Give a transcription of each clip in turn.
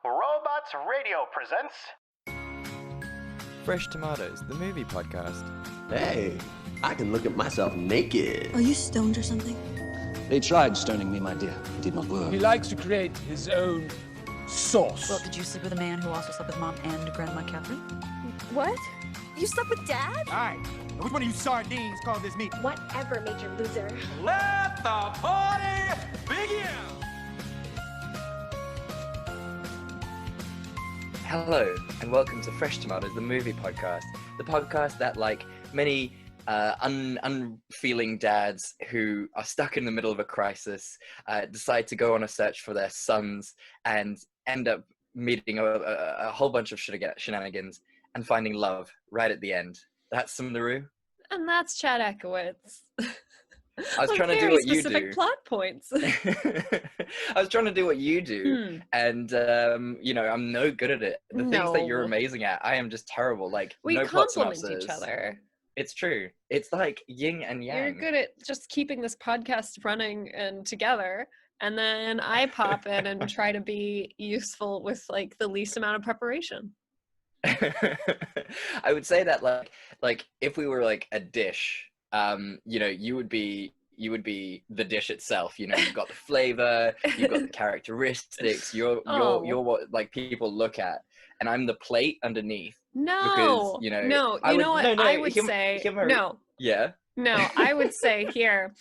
Robots Radio presents Fresh Tomatoes, the movie podcast. Hey, I can look at myself naked. Are you stoned or something? They tried stoning me, my dear. It did not work. He likes to create his own sauce. Well, did you sleep with a man who also slept with Mom and Grandma Catherine? What? You slept with Dad? All right. Now, which one of you sardines call this meat? Whatever, Major Loser. Let the party begin! Hello, and welcome to Fresh Tomatoes, the movie podcast. The podcast that, like many unfeeling dads who are stuck in the middle of a crisis, decide to go on a search for their sons and end up meeting a whole bunch of shenanigans and finding love right at the end. That's Simone. And that's Chad Ekowitz. I was trying to do what you do. Specific plot points. I was trying to do what you do, and I'm no good at it. The things that you're amazing at, I am just terrible. Like, we no plot complement synopsis. each other. It's true. It's like yin and yang. You're good at just keeping this podcast running and together, and then I pop in and try to be useful with like the least amount of preparation. I would say that like if we were like a dish, you would be the dish itself. You know, you've got the flavor, you've got the characteristics. You're what like people look at, and I'm the plate underneath. No, because, no, I would say no. Yeah. No, I would say here,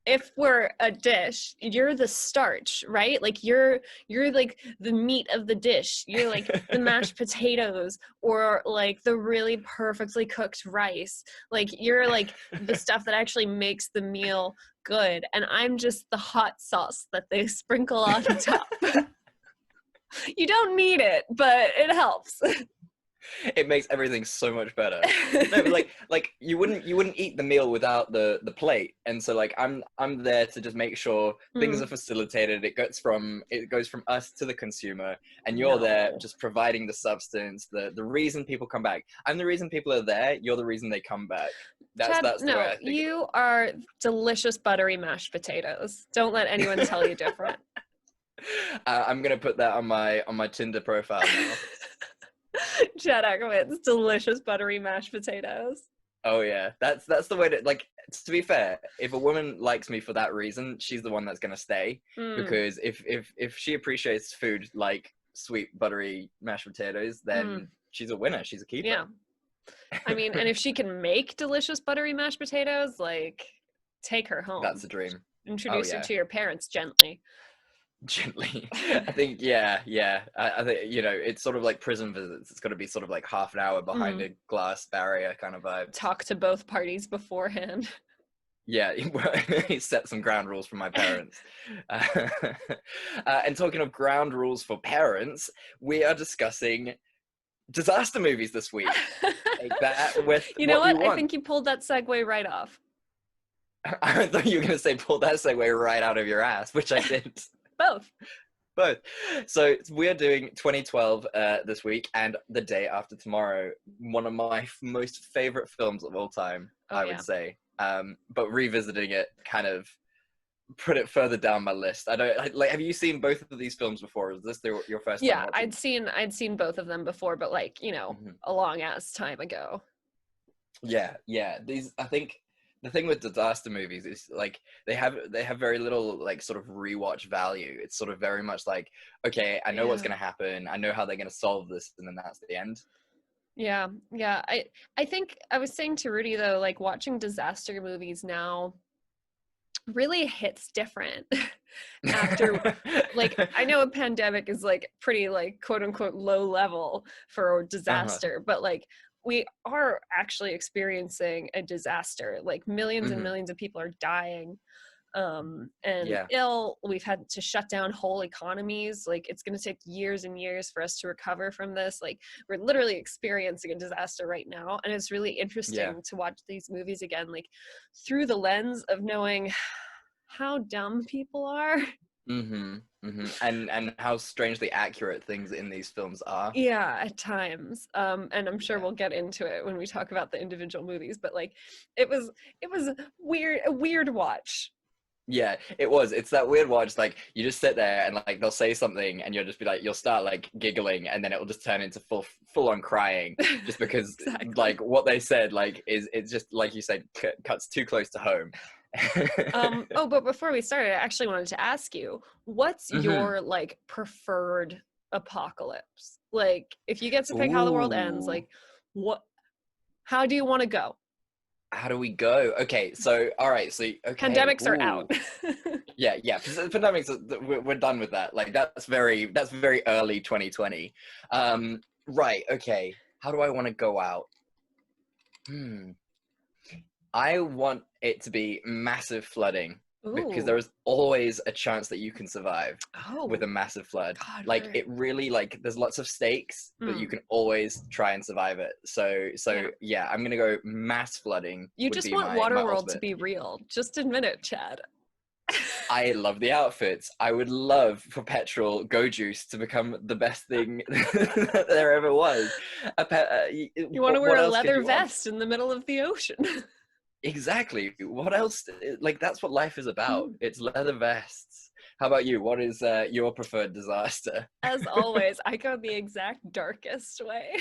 if we're a dish, you're the starch, right? Like you're like the meat of the dish. You're like the mashed potatoes or like the really perfectly cooked rice. Like you're like the stuff that actually makes the meal good. And I'm just the hot sauce that they sprinkle on top. You don't need it, but it helps. It makes everything so much better. No, but like you wouldn't eat the meal without the plate, and so like I'm there to just make sure things are facilitated. It goes from us to the consumer, and you're there just providing the substance, the reason people come back. I'm the reason people are there. You're the reason they come back. That's the way I think you are delicious buttery mashed potatoes. Don't let anyone tell you different. I'm gonna put that on my Tinder profile now. Chad Ekowitz, delicious buttery mashed potatoes. Oh yeah, that's the way to, like, to be fair, if a woman likes me for that reason, she's the one that's gonna stay. Because if she appreciates food like sweet buttery mashed potatoes, then she's a winner. She's a keeper. Yeah. I mean, and if she can make delicious buttery mashed potatoes, like, take her home. That's a dream. Introduce her to your parents gently. I think I think it's sort of like prison visits. It's got to be sort of like half an hour behind a glass barrier kind of vibe. Talk to both parties beforehand. Yeah, he set some ground rules for my parents. And talking of ground rules for parents, we are discussing disaster movies this week. Take that with you know what? You I think you pulled that segue right off. I thought you were going to say pull that segue right out of your ass, which I did. Both. So we're doing 2012 this week, and The Day After Tomorrow, one of my most favorite films of all time, I would say. But revisiting it kind of put it further down my list. Have you seen both of these films before? Is this your first time watching? I'd seen both of them before, but like, a long ass time ago. Yeah. These, I think, the thing with disaster movies is like they have very little like sort of rewatch value. It's sort of very much like, okay, I know what's going to happen. I know how they're going to solve this, and then that's the end. Yeah. I think I was saying to Rudy though, like watching disaster movies now really hits different after like I know a pandemic is like pretty like quote unquote low level for disaster, but like we are actually experiencing a disaster. Like millions and millions of people are dying ill. We've had to shut down whole economies. Like it's going to take years and years for us to recover from this. Like we're literally experiencing a disaster right now. And it's really interesting to watch these movies again, like through the lens of knowing how dumb people are. And how strangely accurate things in these films are. Yeah, at times. And I'm sure we'll get into it when we talk about the individual movies, but like it was a weird watch. Yeah, it was. It's that weird watch. Like you just sit there and like they'll say something, and you'll just be like, you'll start like giggling, and then it will just turn into full on crying, just because Exactly. like what they said like is it's just like you said cuts too close to home. Oh, but before we started, I actually wanted to ask you, what's your like preferred apocalypse? Like, if you get to pick how the world ends, Ooh. like, how do you want to go? How do we go? Okay, so all right, so okay. Pandemics are out. Yeah, pandemics. We're done with that. Like that's very early 2020. Right. Okay. How do I want to go out? I want it to be massive flooding because Ooh. there is always a chance that you can survive with a Oh, massive flood. God, Like right. it really like there's lots of stakes, but you can always try and survive it. So yeah, I'm gonna go mass flooding. You would just be want my Waterworld to ultimate. be real. Just admit it, Chad. I love the outfits. I would love for petrol Go Juice to become the best thing that there ever was. You want to wear a leather vest in the middle of the ocean. Exactly. What else? Like that's what life is about. Mm. It's leather vests. How about you? What is your preferred disaster? As always, I go the exact darkest way.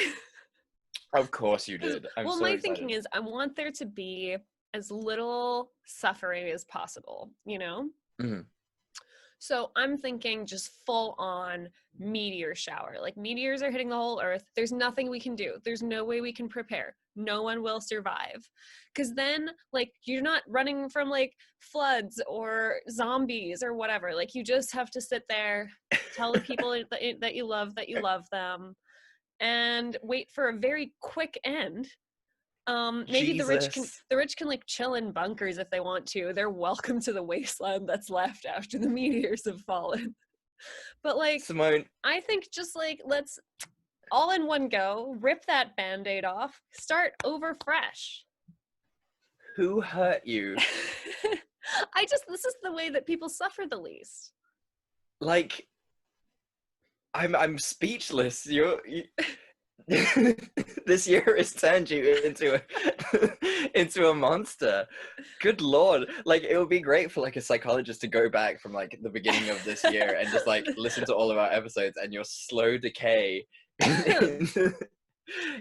Of course you did. I'm Well, so my excited. thinking is I want there to be as little suffering as possible, you know? Mhm. So I'm thinking just full on meteor shower. Like meteors are hitting the whole earth. There's nothing we can do. There's no way we can prepare. No one will survive. Because then, like, you're not running from like floods or zombies or whatever. Like, you just have to sit there, tell the people that you love them, and wait for a very quick end. Maybe Jesus. the rich can like chill in bunkers if they want to. They're welcome to the wasteland that's left after the meteors have fallen. But like, Simone, I think just like let's all in one go, rip that band-aid off, start over fresh. who hurt you? This is the way that people suffer the least. Like, I'm speechless. This year has turned you into a monster. Good lord. Like it would be great for like a psychologist to go back from like the beginning of this year and just like listen to all of our episodes and your slow decay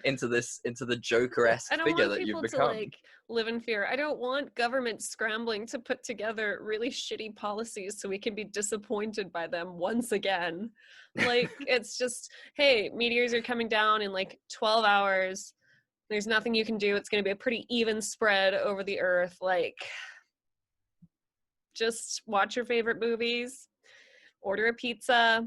into the Joker-esque I don't figure want that you've people to become. like live in fear. I don't want government scrambling to put together really shitty policies so we can be disappointed by them once again. Like it's just, hey, meteors are coming down in like 12 hours. There's nothing you can do. It's going to be a pretty even spread over the earth. Like just watch your favorite movies, order a pizza.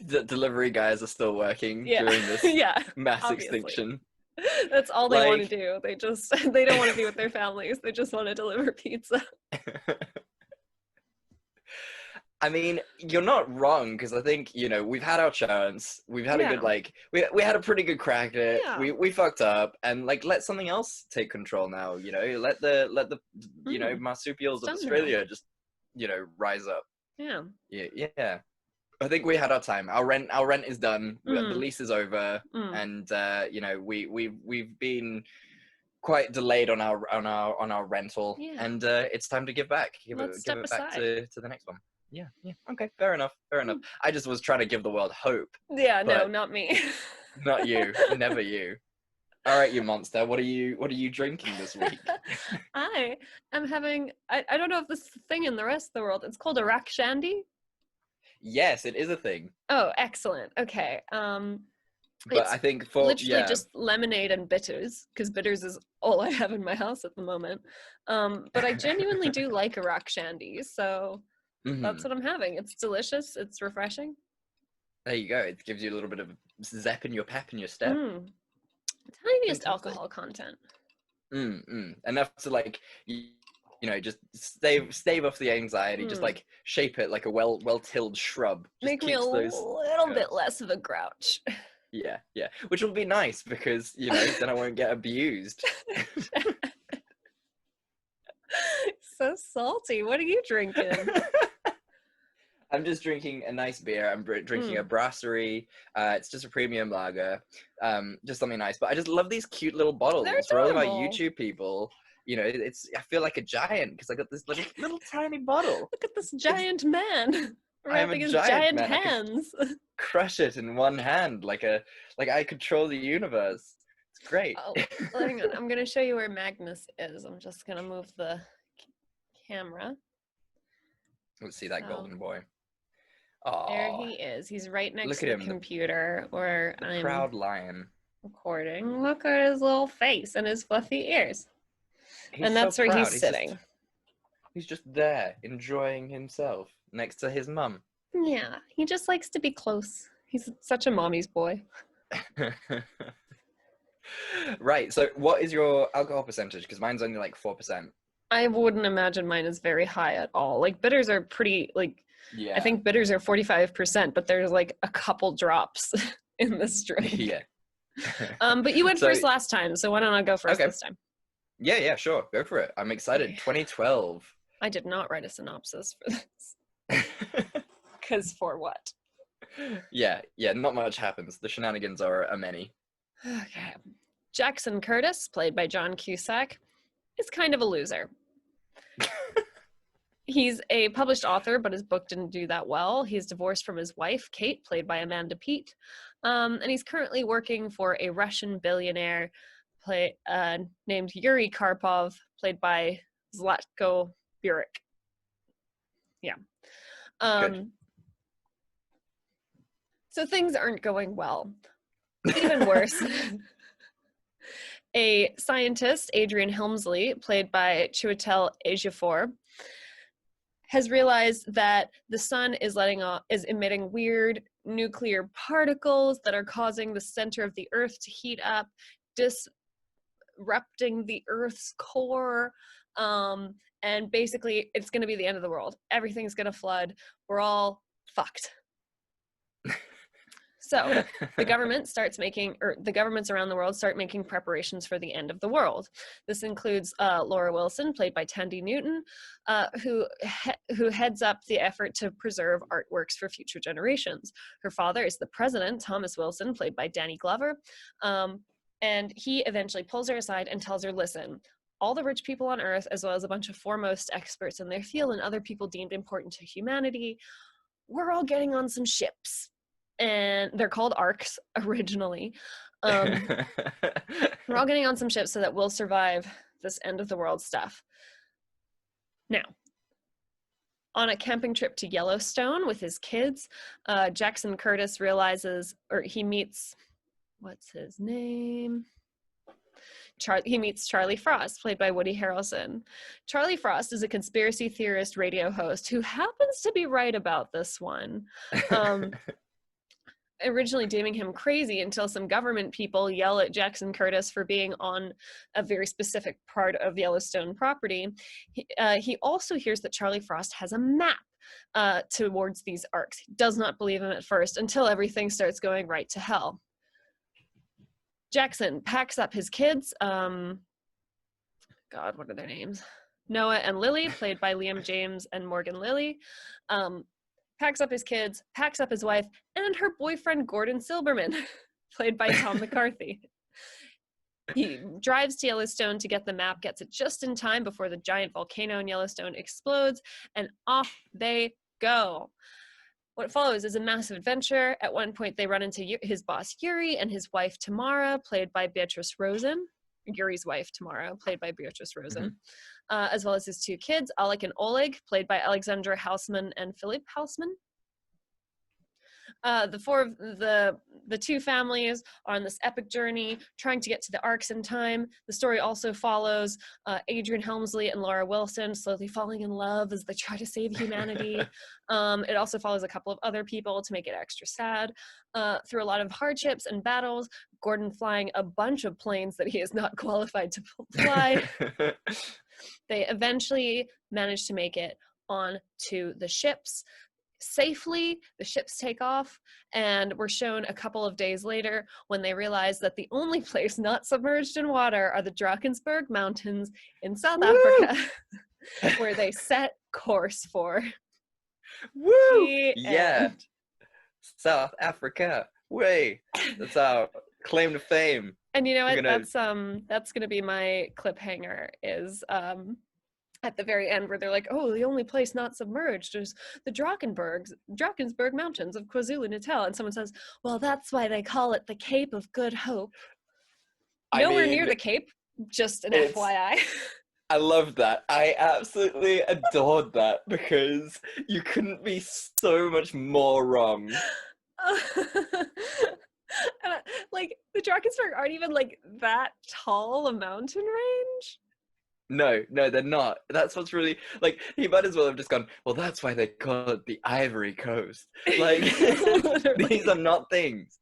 The delivery guys are still working during this Yeah, mass obviously. extinction. That's all they want Like- to do. They don't want to be with their families. They just want to deliver pizza. I mean, you're not wrong because I think we've had our chance. We've had a good we had a pretty good crack at it. Yeah. We fucked up and like let something else take control now. Let the marsupials of It's done Australia just rise up. Yeah. Yeah. I think we had our time. Our rent is done. The lease is over, and we've been quite delayed on our rental, and it's time to give back. Give it back to the next one. Yeah. Okay, fair enough. I just was trying to give the world hope. Yeah, no, not me. Not you. Never you. All right, you monster. What are you drinking this week? I am having I don't know if this is a thing in the rest of the world. It's called a rack shandy. Yes, it is a thing. Oh, excellent. Okay. But I think for literally just lemonade and bitters, because bitters is all I have in my house at the moment. But I genuinely do like a rack shandy, so that's what I'm having. It's delicious. It's refreshing. There you go. It gives you a little bit of zep in your pep in your step. Tiniest alcohol content. Enough to like just stave off the anxiety. Just like shape it like a well-tilled shrub. Just Make me a little bit less of a grouch. Yeah. Which will be nice because then I won't get abused. So salty. What are you drinking? I'm just drinking a nice beer. I'm drinking a brasserie. It's just a premium lager. Just something nice. But I just love these cute little bottles. They're For all of our adorable. YouTube people, you know, I feel like a giant because I got this little tiny bottle. Look at this giant man I am a wrapping his giant giant man. I can hands. crush it in one hand like I control the universe. It's great. Oh, hang on. I'm going to show you where Magnus is. I'm just going to move the camera. Let's see that So, golden boy. There Oh, he is. He's right next look to at the him, computer where the I'm proud lion. recording. Look at his little face and his fluffy ears. He's And that's so where proud. he's sitting. He's just there enjoying himself next to his mum. Yeah, he just likes to be close. He's such a mommy's boy. Right, so what is your alcohol percentage? Because mine's only like 4%. I wouldn't imagine mine is very high at all. Like bitters are pretty, like, Yeah. I think bitters are 45%, but there's like a couple drops in this drink. Yeah. But you went So- first last time, so why don't I go first Okay. this time? Yeah, sure. Go for it. I'm excited. 2012. I did not write a synopsis for this. Because for what? Yeah, not much happens. The shenanigans are many. Okay. Jackson Curtis, played by John Cusack, is kind of a loser. He's a published author, but his book didn't do that well. He's divorced from his wife, Kate, played by Amanda Peet. And he's currently working for a Russian billionaire named Yuri Karpov, played by Zlatko Burek. Yeah. Good. So things aren't going well. Even worse. A scientist, Adrian Helmsley, played by Chiwetel Ejiofor, has realized that the sun is emitting weird nuclear particles that are causing the center of the Earth to heat up, disrupting the Earth's core, and basically it's going to be the end of the world. Everything's going to flood. We're all fucked. So the governments around the world start making preparations for the end of the world. This includes Laura Wilson, played by Tandy Newton, who heads up the effort to preserve artworks for future generations. Her father is the president, Thomas Wilson, played by Danny Glover, and he eventually pulls her aside and tells her, listen, all the rich people on Earth, as well as a bunch of foremost experts in their field and other people deemed important to humanity, we're all getting on some ships. And they're called arcs originally. We're all getting on some ships so that we'll survive this end of the world stuff. Now, on a camping trip to Yellowstone with his kids, Jackson Curtis he meets, what's his name? He meets Charlie Frost, played by Woody Harrelson. Charlie Frost is a conspiracy theorist radio host who happens to be right about this one. Originally deeming him crazy until some government people yell at Jackson Curtis for being on a very specific part of Yellowstone property. He also hears that Charlie Frost has a map towards these arcs. He does not believe him at first until everything starts going right to hell. Jackson packs up his kids. God, what are their names? Noah and Lily, played by Liam James and Morgan Lilly. Packs up his kids, packs up his wife, and her boyfriend, Gordon Silberman, played by Tom McCarthy. He drives to Yellowstone to get the map, gets it just in time before the giant volcano in Yellowstone explodes, and off they go. What follows is a massive adventure. At one point, they run into his boss, Yuri, and his wife, Tamara, played by Beatrice Rosen. Yuri's wife, Tamara, played by Beatrice Rosen, as well as his two kids, Alec and Oleg, played by Alexandra Hausman and Philippe Hausman. The two families are on this epic journey, trying to get to the arcs in time. The story also follows Adrian Helmsley and Laura Wilson slowly falling in love as they try to save humanity. It also follows a couple of other people to make it extra sad. Through a lot of hardships and battles, Gordon flying a bunch of planes that he is not qualified to fly. They eventually manage to make it onto the ships safely. The ships take off, and we're shown a couple of days later when they realize that the only place not submerged in water are the Drakensberg Mountains in South Africa, where they set course for. Woo! Yeah. South Africa. Way. That's our claim to fame. And you know We're what? gonna That's gonna be my cliffhanger is at the very end where they're like, oh, the only place not submerged is the Drakensberg Mountains of KwaZulu-Natal. And someone says, well, that's why they call it the Cape of Good Hope. I Nowhere near mean, the Cape, just an it's FYI. I love that. I absolutely adored that because you couldn't be so much more wrong. And like the Drakensberg aren't even like that tall a mountain range. No, they're not. That's what's really like. He might as well have just gone. Well, that's why they call it the Ivory Coast. Like these are not things.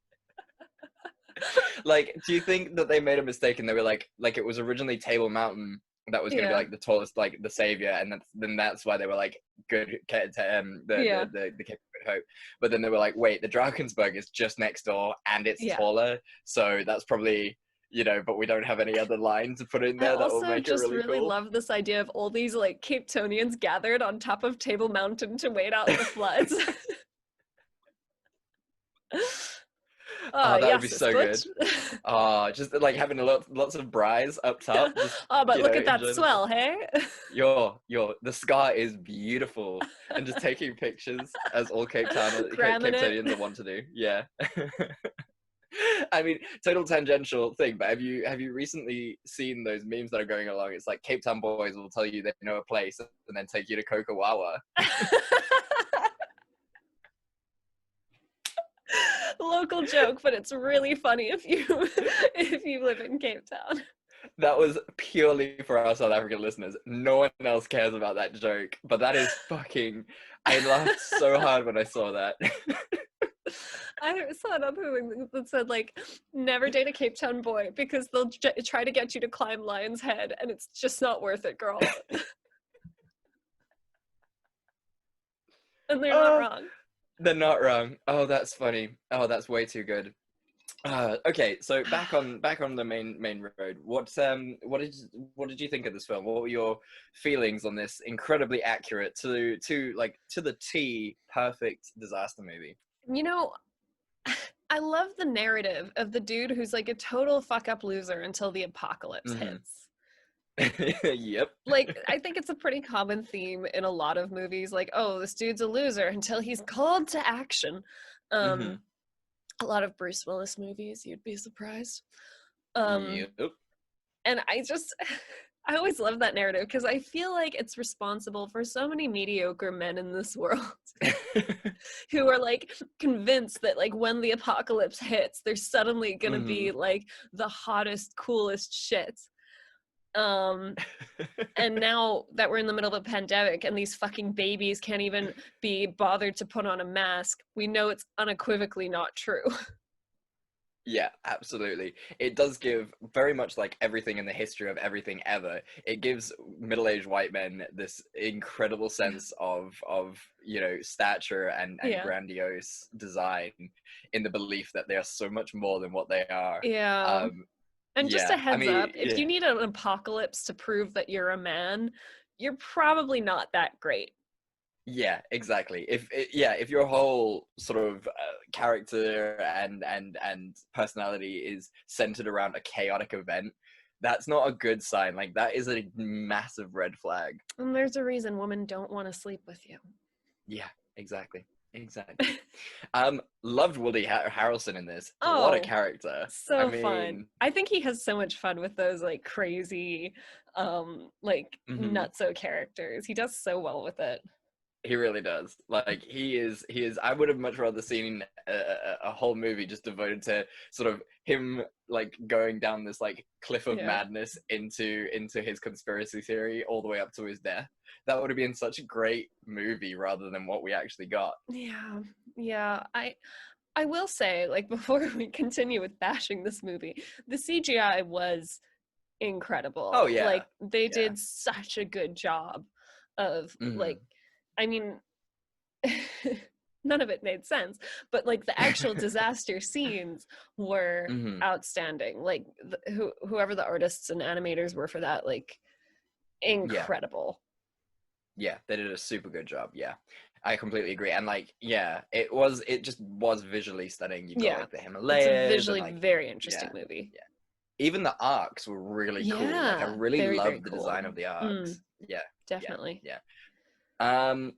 Like, do you think that they made a mistake and they were like it was originally Table Mountain that was going to be like the tallest, like the savior, and that's why they were like the Cape of Good Hope. But then they were like, wait, the Drakensberg is just next door and it's taller, so that's probably. But we don't have any other line to put in there that will make it really cool. I also just really love this idea of all these like Cape Tonians gathered on top of Table Mountain to wait out the floods. That would be so good. Just like having lots of braais up top. Just, but look at that swell, hey? The scar is beautiful, and just taking pictures as all Cape Tonians want to do. Yeah. I mean, total tangential thing, but have you recently seen those memes that are going along? It's like Cape Town boys will tell you they know a place and then take you to Kokawawa. Local joke, but it's really funny if you live in Cape Town. That was purely for our South African listeners. No one else cares about that joke, but that is fucking. I laughed so hard when I saw that. I saw another thing that said, like, never date a Cape Town boy because they'll try to get you to climb Lion's Head, and it's just not worth it, girl. And they're not wrong. They're not wrong. Oh, that's funny. Oh, that's way too good. Okay, so back on the main road. What did you think of this film? What were your feelings on this incredibly accurate to the T perfect disaster movie? I love the narrative of the dude who's like a total fuck up loser until the apocalypse hits. Yep. Like, I think it's a pretty common theme in a lot of movies. Like, oh, this dude's a loser until he's called to action. A lot of Bruce Willis movies, you'd be surprised. Yep. And I always love that narrative because I feel like it's responsible for so many mediocre men in this world who are like convinced that like when the apocalypse hits, they're suddenly gonna be like the hottest, coolest shit. And now that we're in the middle of a pandemic and these fucking babies can't even be bothered to put on a mask, we know it's unequivocally not true. Yeah, absolutely. It does give very much like everything in the history of everything ever. It gives middle-aged white men this incredible sense of stature and grandiose design in the belief that they are so much more than what they are. Yeah. And just a heads up, if you need an apocalypse to prove that you're a man, you're probably not that great. Yeah, exactly. If your whole sort of character and personality is centered around a chaotic event, that's not a good sign. Like, that is a massive red flag. And there's a reason women don't want to sleep with you. Yeah, exactly. Loved Woody Harrelson in this. What a character. So fun. I think he has so much fun with those like crazy nutso characters. He does so well with it. He really does. Like, he is I would have much rather seen a whole movie just devoted to sort of him like going down this like cliff of madness into his conspiracy theory all the way up to his death. That would have been such a great movie rather than what we actually got. Yeah. I will say, like, before we continue with bashing this movie, the CGI was incredible. Oh yeah. Like, they did such a good job of like, I mean, none of it made sense, but like the actual disaster scenes were outstanding. Like whoever the artists and animators were for that, like, incredible. Yeah, they did a super good job. Yeah, I completely agree. And like, it just was visually stunning. You got like the Himalayas. It's a visually very interesting movie. even the arcs were really cool. Like, I Yeah, really very, very loved the cool. design of the arcs. Yeah, Definitely. yeah.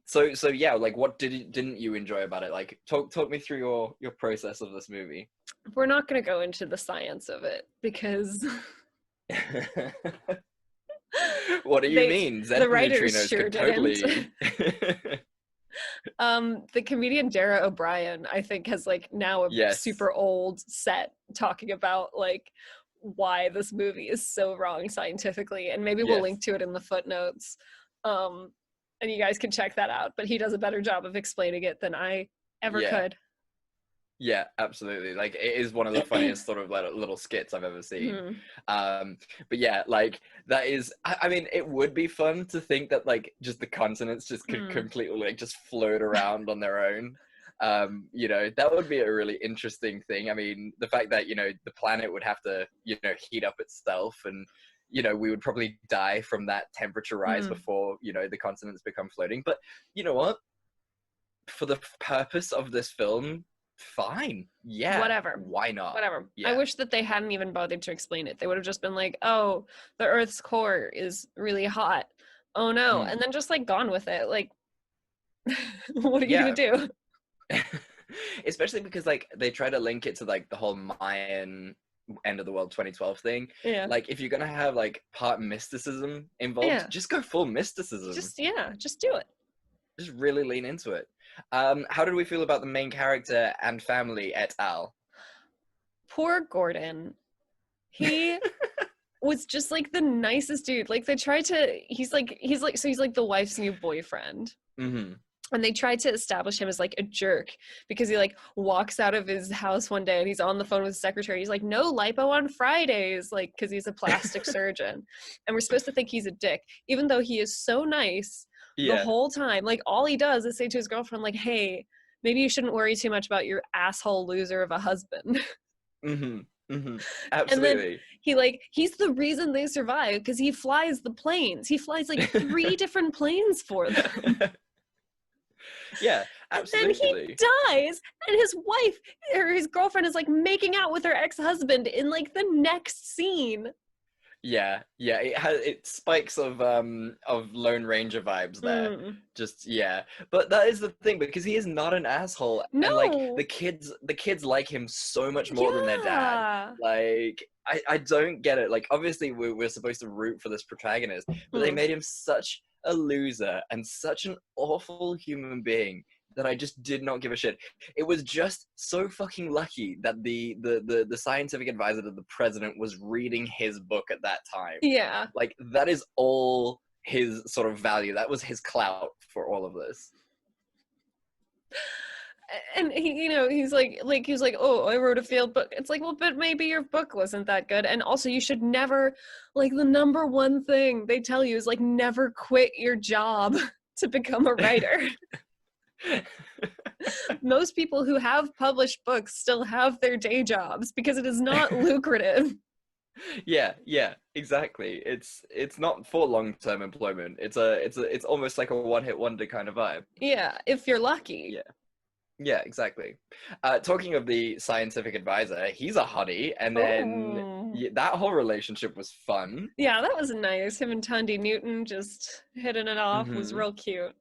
So yeah, like, what didn't you enjoy about it? Like, talk me through your process of this movie. We're not going to go into the science of it because What do you mean? the Xenon writers neutrinos sure could didn't. totally. The comedian Dara O'Brien, I think, has like now a Yes. super old set talking about like why this movie is so wrong scientifically, and maybe we'll Yes. link to it in the footnotes. And you guys can check that out, but he does a better job of explaining it than I ever Yeah. could. Yeah, absolutely. Like, it is one of the funniest sort of like little skits I've ever seen. Mhm. But yeah, like, that is, I mean, it would be fun to think that like just the continents just could completely like just float around on their own. You know, that would be a really interesting thing. I mean, the fact that, you know, the planet would have to, you know, heat up itself, and, you know, we would probably die from that temperature rise before, you know, the continents become floating. But you know what? For the purpose of this film, fine. Yeah. Whatever. Why not? Whatever. Yeah. I wish that they hadn't even bothered to explain it. They would have just been like, oh, the Earth's core is really hot. Oh no. And then just like gone with it. Like, what are you going to do? Especially because like they try to link it to like the whole Mayan end of the world 2012 thing. Yeah. Like, if you're gonna have like part mysticism involved, just go full mysticism. Just do it. Just really lean into it. How did we feel about the main character and family et al? Poor Gordon. He was just like the nicest dude. Like, they tried to, he's like the wife's new boyfriend. Mm-hmm. And they tried to establish him as like a jerk because he like walks out of his house one day and he's on the phone with his secretary. He's like, no lipo on Fridays, like, because he's a plastic surgeon. And we're supposed to think he's a dick, even though he is so nice the whole time. Like, all he does is say to his girlfriend, like, hey, maybe you shouldn't worry too much about your asshole loser of a husband. Absolutely. And then he's the reason they survive because he flies the planes. He flies like 3 different planes for them. Yeah, absolutely. And then he dies, and his wife or his girlfriend is like making out with her ex-husband in like the next scene. Yeah, it spikes of Lone Ranger vibes there. Just, yeah, but that is the thing, because he is not an asshole. No, and like the kids like him so much more than their dad. Like, I don't get it. Like, obviously we're supposed to root for this protagonist, but they made him such a loser and such an awful human being that I just did not give a shit. It was just so fucking lucky that the scientific advisor to the president was reading his book at that time. Yeah. Like, that is all his sort of value. That was his clout for all of this. And he, you know, he's like, oh, I wrote a failed book. It's like, well, but maybe your book wasn't that good. And also, you should never, like, the number one thing they tell you is, like, never quit your job to become a writer. Most people who have published books still have their day jobs because it is not lucrative. Yeah, exactly. It's not for long-term employment. It's almost like a one-hit wonder kind of vibe. Yeah, if you're lucky. Yeah, exactly. Talking of the scientific advisor, he's a hottie, and then that whole relationship was fun. Yeah, that was nice. Him and Tundi Newton just hitting it off was real cute.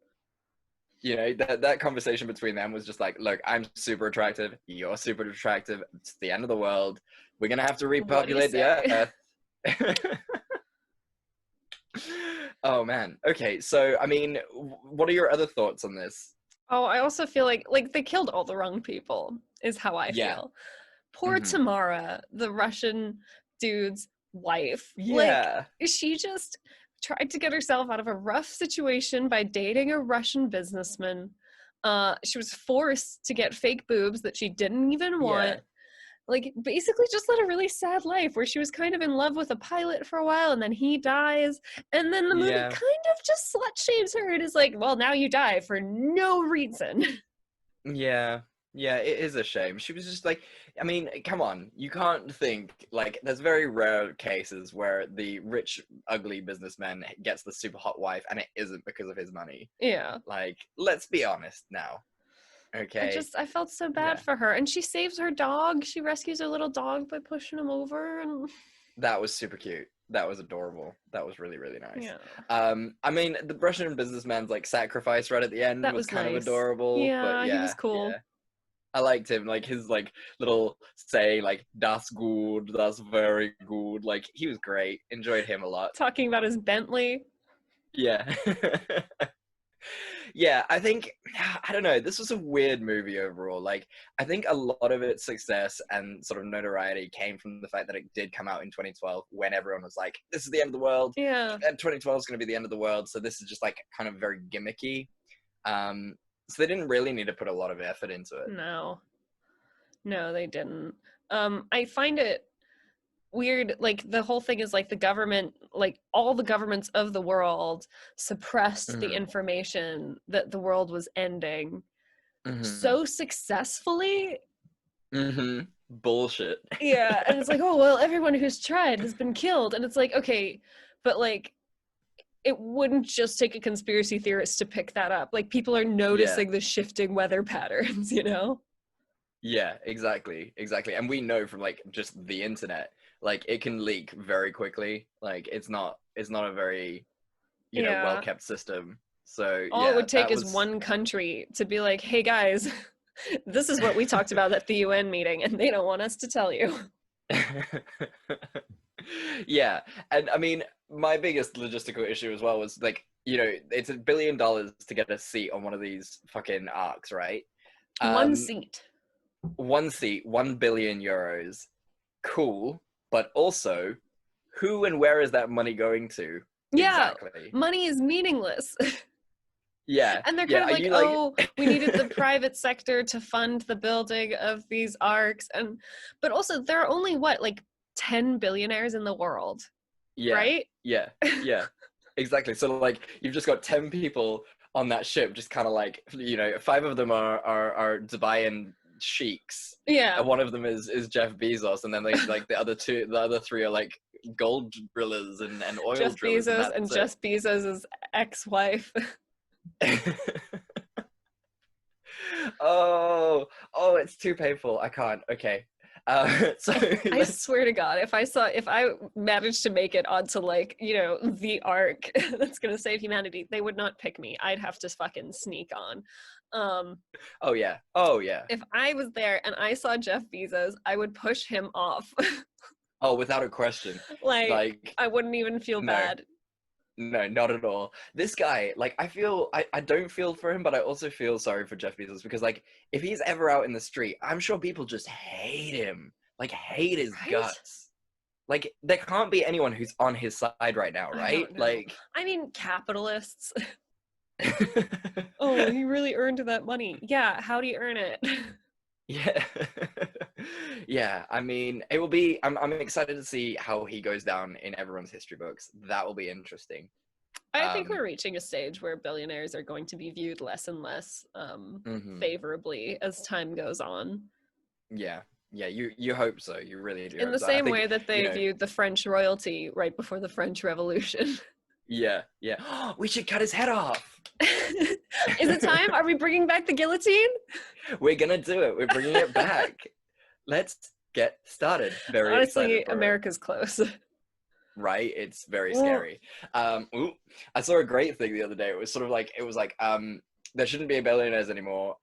You know, that conversation between them was just like, look, I'm super attractive, you're super attractive, it's the end of the world, we're gonna have to repopulate the earth. Oh man. Okay, so I mean, what are your other thoughts on this? Oh, I also feel like they killed all the wrong people, is how I feel. Poor Tamara, the Russian dude's wife. Yeah. Like, she just tried to get herself out of a rough situation by dating a Russian businessman. She was forced to get fake boobs that she didn't even want. Like, basically just led a really sad life where she was kind of in love with a pilot for a while, and then he dies, and then the movie kind of just slut shames her. It is like, well, now you die for no reason. Yeah, it is a shame. She was just like, I mean, come on, you can't think, like, there's very rare cases where the rich, ugly businessman gets the super hot wife and it isn't because of his money. Yeah. Like, let's be honest now. Okay. I felt so bad for her. And she saves her dog. She rescues her little dog by pushing him over. And That was super cute. That was adorable. That was really, really nice. Yeah. I mean, the Russian businessman's like sacrifice right at the end That was was kind of nice. adorable. Yeah, but he yeah, was cool. yeah. I liked him, like his like little say, like "Das good, that's very good." Like he was great. Enjoyed him a lot. Talking about his Bentley. Yeah. Yeah, I think I don't know. This was a weird movie overall. Like, I think a lot of its success and sort of notoriety came from the fact that it did come out in 2012 when everyone was like, "This is the end of the world." Yeah. And 2012 is going to be the end of the world, so this is just like kind of very gimmicky. So they didn't really need to put a lot of effort into it. No, they didn't. I find it weird, like the whole thing is like the government, like all the governments of the world suppressed the information that the world was ending so successfully. Bullshit. Yeah, and it's like, oh well, everyone who's tried has been killed, and it's like, okay, but like it wouldn't just take a conspiracy theorist to pick that up. Like people are noticing the shifting weather patterns, you know? Yeah, exactly. And we know from like just the internet, like it can leak very quickly. Like it's not a very, you know, well kept system. So all it would take is one country to be like, hey guys, this is what we talked about at the UN meeting, and they don't want us to tell you. Yeah, and I mean, my biggest logistical issue as well was like, you know, it's $1 billion to get a seat on one of these fucking arcs, right? One seat, 1 billion euros. Cool, but also, who and where is that money going to? Yeah, exactly. Money is meaningless. Yeah, and they're kind of like, oh, we needed the private sector to fund the building of these arcs, but also there are only what, like 10 billionaires in the world, right? Yeah, exactly. So like you've just got 10 people on that ship, just kind of like, you know, 5 of them are Dubaian sheiks. Yeah, and one of them is Jeff Bezos, and then they like the other 3 are like gold drillers and oil Jeff drillers. Bezos and Jeff Bezos' ex-wife. oh, it's too painful. I can't. Okay. So I swear to God, if I managed to make it onto like, you know, the arc that's gonna save humanity, they would not pick me. I'd have to fucking sneak on. Oh yeah. If I was there and I saw Jeff Bezos, I would push him off. Oh, without a question. like I wouldn't even feel bad. No, not at all. This guy, like, I don't feel for him, but I also feel sorry for Jeff Bezos because, like, if he's ever out in the street, I'm sure people just hate him, like, hate his guts. Like, there can't be anyone who's on his side right now, right? Like, I mean, capitalists. Oh, he really earned that money. Yeah, how do you earn it? Yeah. Yeah, I mean, it will be, I'm excited to see how he goes down in everyone's history books. That will be interesting. I think we're reaching a stage where billionaires are going to be viewed less and less favorably as time goes on. Yeah, you hope so. You really do. In the same way that they viewed the French royalty right before the French Revolution. Yeah. We should cut his head off. Is it time? Are we bringing back the guillotine? We're gonna do it. We're bringing it back. Let's get started. Very honestly, excited. America's close. Right? It's very scary. I saw a great thing the other day. It was like there shouldn't be billionaires anymore.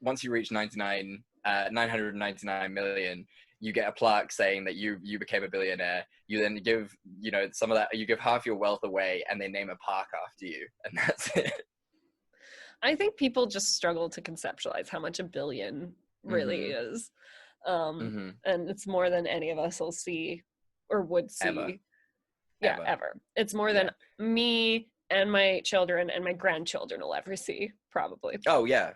Once you reach 999 million, you get a plaque saying that you became a billionaire. You then give, you know, some of that, you give half your wealth away and they name a park after you, and that's it. I think people just struggle to conceptualize how much a billion really is. And it's more than any of us will see or would see. Ever. It's more than me and my children and my grandchildren will ever see, probably. Oh yeah.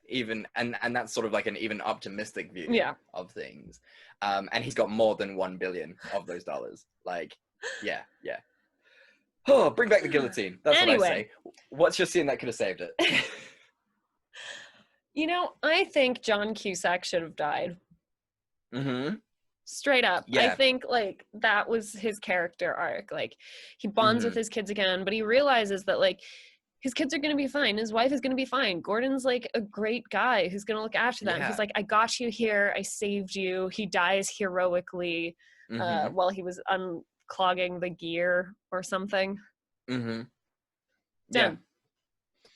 Even and that's sort of like an even optimistic view of things. And he's got more than 1 billion of those dollars. Like, yeah. Oh, bring back the guillotine. That's what I say. What's your scene that could have saved it? You know, I think John Cusack should have died. Straight up. I think like that was his character arc. Like he bonds with his kids again, but he realizes that like his kids are going to be fine. His wife is going to be fine. Gordon's like a great guy who's going to look after them. He's like, I got you here. I saved you. He dies heroically. while he was unclogging the gear or something. Mm-hmm. Done.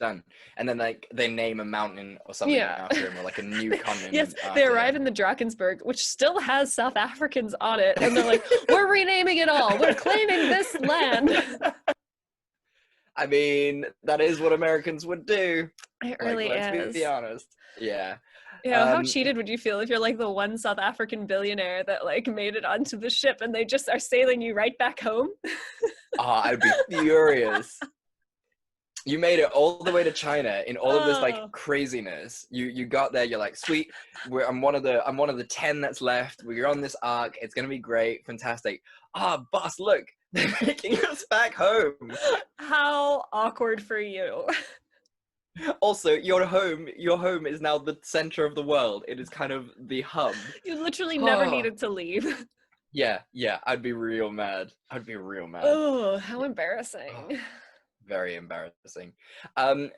Done. And then like they name a mountain or something Yeah. after him, or like a new continent. Yes, they after arrive him. in the Drakensberg, which still has South Africans on it, and they're like, "We're renaming it all. We're claiming this land." I mean, that is what Americans would do. It Like, really let's is. be honest. Yeah. Yeah, how Um, cheated would you feel if you're like the one South African billionaire that like made it onto the ship and they just are sailing you right back home? I'd be furious. You made it all the way to China in all of this like Oh. craziness. You got there. You're like, sweet. I'm one of the 10 that's left. We're on this arc. It's gonna be great, fantastic. Boss, look, they're making us back home. How awkward for you. Also, your home is now the center of the world. It is kind of the hub. You literally never Oh. needed to leave. Yeah. I'd be real mad. Oh, how embarrassing. Oh. Very embarrassing.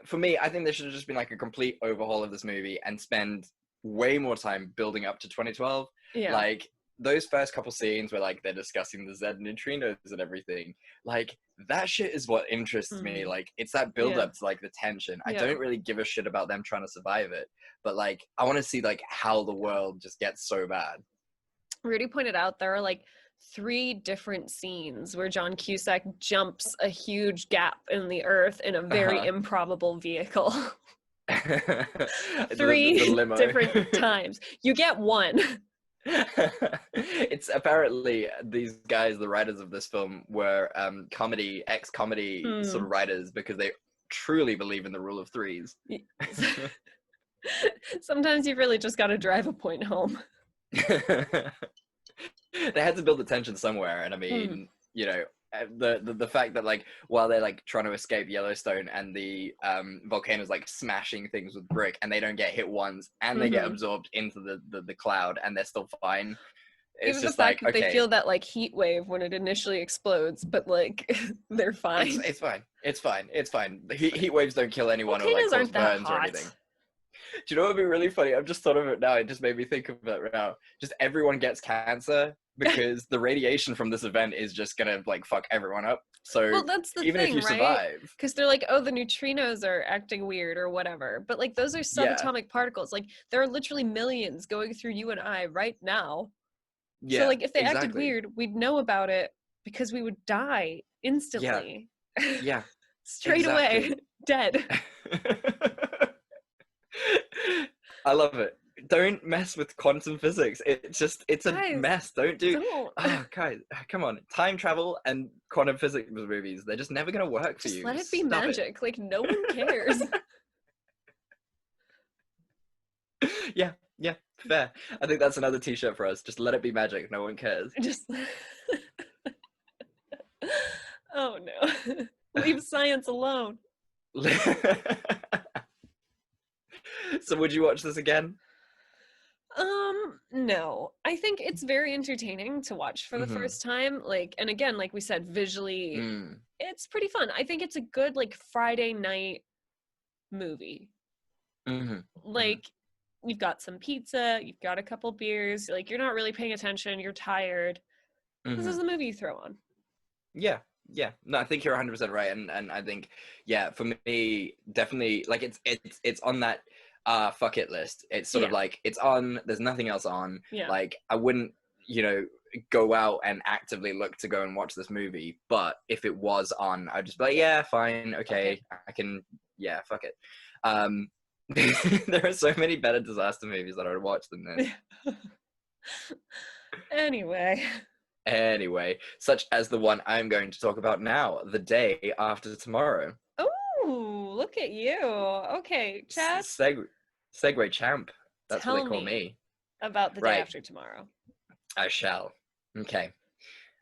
For me, I think there should have just been like a complete overhaul of this movie and spend way more time building up to 2012. Yeah. Like those first couple scenes where like they're discussing the Z neutrinos and everything, like that shit is what interests me. Like it's that build up to like the tension. I don't really give a shit about them trying to survive it, but like I want to see like how the world just gets so bad. Rudy pointed out there are like 3 different scenes where John Cusack jumps a huge gap in the earth in a very improbable vehicle. 3 The limo. different times. You get one. It's apparently these guys, the writers of this film, were ex-comedy sort of writers because they truly believe in the rule of 3s. Sometimes you really just got to drive a point home. They had to build the tension somewhere, and I mean, you know, the fact that like while they're like trying to escape Yellowstone and the volcano's like smashing things with brick and they don't get hit once and they get absorbed into the cloud and they're still fine. It's Even just the fact like, that okay, they feel that like heat wave when it initially explodes, but like they're fine. it's fine. The heat waves don't kill anyone or like Volcanoes cause aren't that burns or hot. anything. Do you know what would be really funny? I've just thought of it now. It just made me think of it right now. Just everyone gets cancer because the radiation from this event is just gonna like fuck everyone up. So Well, that's the even thing, if you right? survive, Because they're like, oh, the neutrinos are acting weird or whatever. But like those are subatomic particles. Like there are literally millions going through you and I right now. yeah. So like if they acted exactly. weird, we'd know about it because we would die instantly. Yeah. Straight away. Dead. I love it. Don't mess with quantum physics. It's a Guys, mess. Don't do. don't. Oh, guys, come on. Time travel and quantum physics movies, they're just never going to work for Just you. let it be Stop magic. Like no one cares. Yeah, fair. I think that's another t-shirt for us. Just let it be magic. No one cares. Just oh no. Leave science alone. So would you watch this again? No. I think it's very entertaining to watch for the first time. Like, and again, like we said, visually, it's pretty fun. I think it's a good like Friday night movie. Like, you've got some pizza, you've got a couple beers, like you're not really paying attention, you're tired. This is the movie you throw on. Yeah. No, I think you're 100% right, and I think, yeah, for me, definitely, like it's on that fuck it list. It's sort of like it's on. There's nothing else on. Yeah. Like I wouldn't, go out and actively look to go and watch this movie, but if it was on, I'd just be like, yeah, fine, okay. I can, yeah, fuck it. There are so many better disaster movies that I would watch than this. Anyway, such as the one I'm going to talk about now, The Day After Tomorrow. Oh, look at you. Okay, Chad. Segue champ. That's Tell what they call me me. About The Day After Tomorrow. I shall. Okay.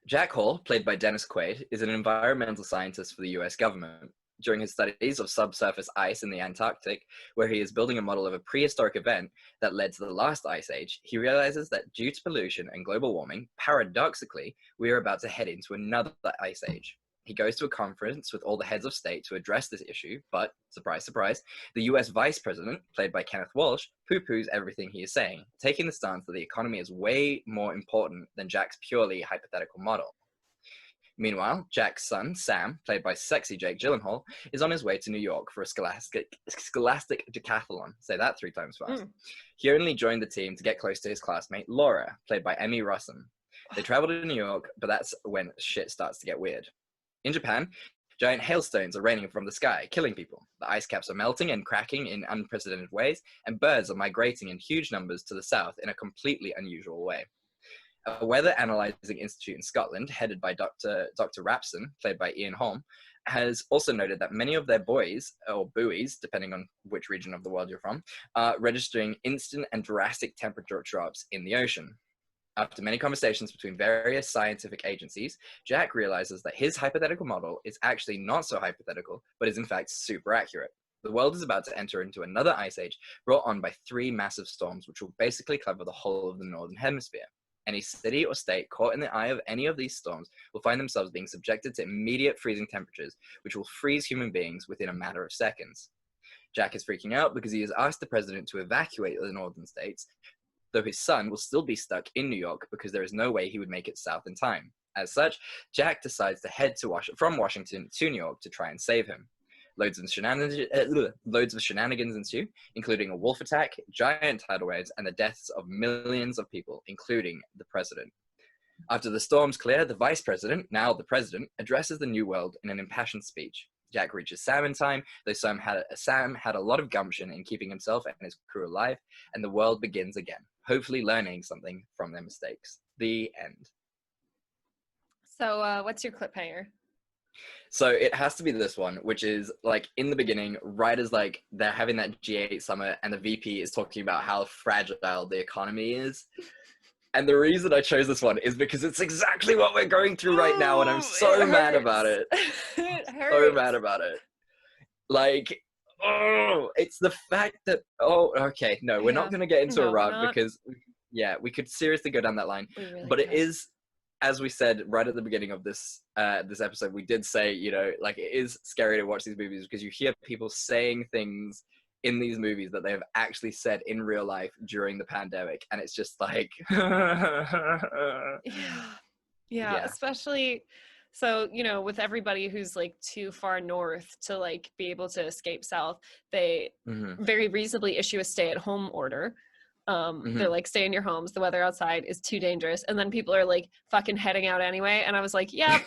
Jack Hall, played by Dennis Quaid, is an environmental scientist for the US government. During his studies of subsurface ice in the Antarctic, where he is building a model of a prehistoric event that led to the last ice age, he realizes that due to pollution and global warming, paradoxically, we are about to head into another ice age. He goes to a conference with all the heads of state to address this issue, but, surprise, surprise, the US vice president, played by Kenneth Walsh, poo-poos everything he is saying, taking the stance that the economy is way more important than Jack's purely hypothetical model. Meanwhile, Jack's son, Sam, played by sexy Jake Gyllenhaal, is on his way to New York for a scholastic decathlon. Say that 3 times fast. He only joined the team to get close to his classmate, Laura, played by Emmy Rossum. They travel to New York, but that's when shit starts to get weird. In Japan, giant hailstones are raining from the sky, killing people. The ice caps are melting and cracking in unprecedented ways, and birds are migrating in huge numbers to the south in a completely unusual way. A weather analyzing institute in Scotland, headed by Dr. Rapson, played by Ian Holm, has also noted that many of their buoys, or buoys, depending on which region of the world you're from, are registering instant and drastic temperature drops in the ocean. After many conversations between various scientific agencies, Jack realizes that his hypothetical model is actually not so hypothetical, but is in fact super accurate. The world is about to enter into another ice age brought on by 3 massive storms, which will basically cover the whole of the northern hemisphere. Any city or state caught in the eye of any of these storms will find themselves being subjected to immediate freezing temperatures, which will freeze human beings within a matter of seconds. Jack is freaking out because he has asked the president to evacuate the northern states, though his son will still be stuck in New York because there is no way he would make it south in time. As such, Jack decides to head from Washington to New York to try and save him. Loads of shenanigans ensue, including a wolf attack, giant tidal waves, and the deaths of millions of people, including the president. After the storms clear, the vice president, now the president, addresses the new world in an impassioned speech. Jack reaches Sam in time, though Sam had a lot of gumption in keeping himself and his crew alive, and the world begins again, hopefully learning something from their mistakes. The end. So what's your cliffhanger? So it has to be this one, which is like in the beginning, right as like they're having that G8 summit and the VP is talking about how fragile the economy is. And the reason I chose this one is because it's exactly what we're going through right now, and I'm so mad about it. It hurts. So mad about it. Like, oh, it's the fact that, okay, no, we're not going to get into a rant because, we could seriously go down that line. Really but it is, as we said right at the beginning of this this episode, we did say, you know, like it is scary to watch these movies because you hear people saying things in these movies that they have actually said in real life during the pandemic, and it's just like yeah, especially so, you know, with everybody who's like too far north to like be able to escape south, they very reasonably issue a stay-at-home order. They're like, stay in your homes, the weather outside is too dangerous, and then people are like fucking heading out anyway, and I was like, yep.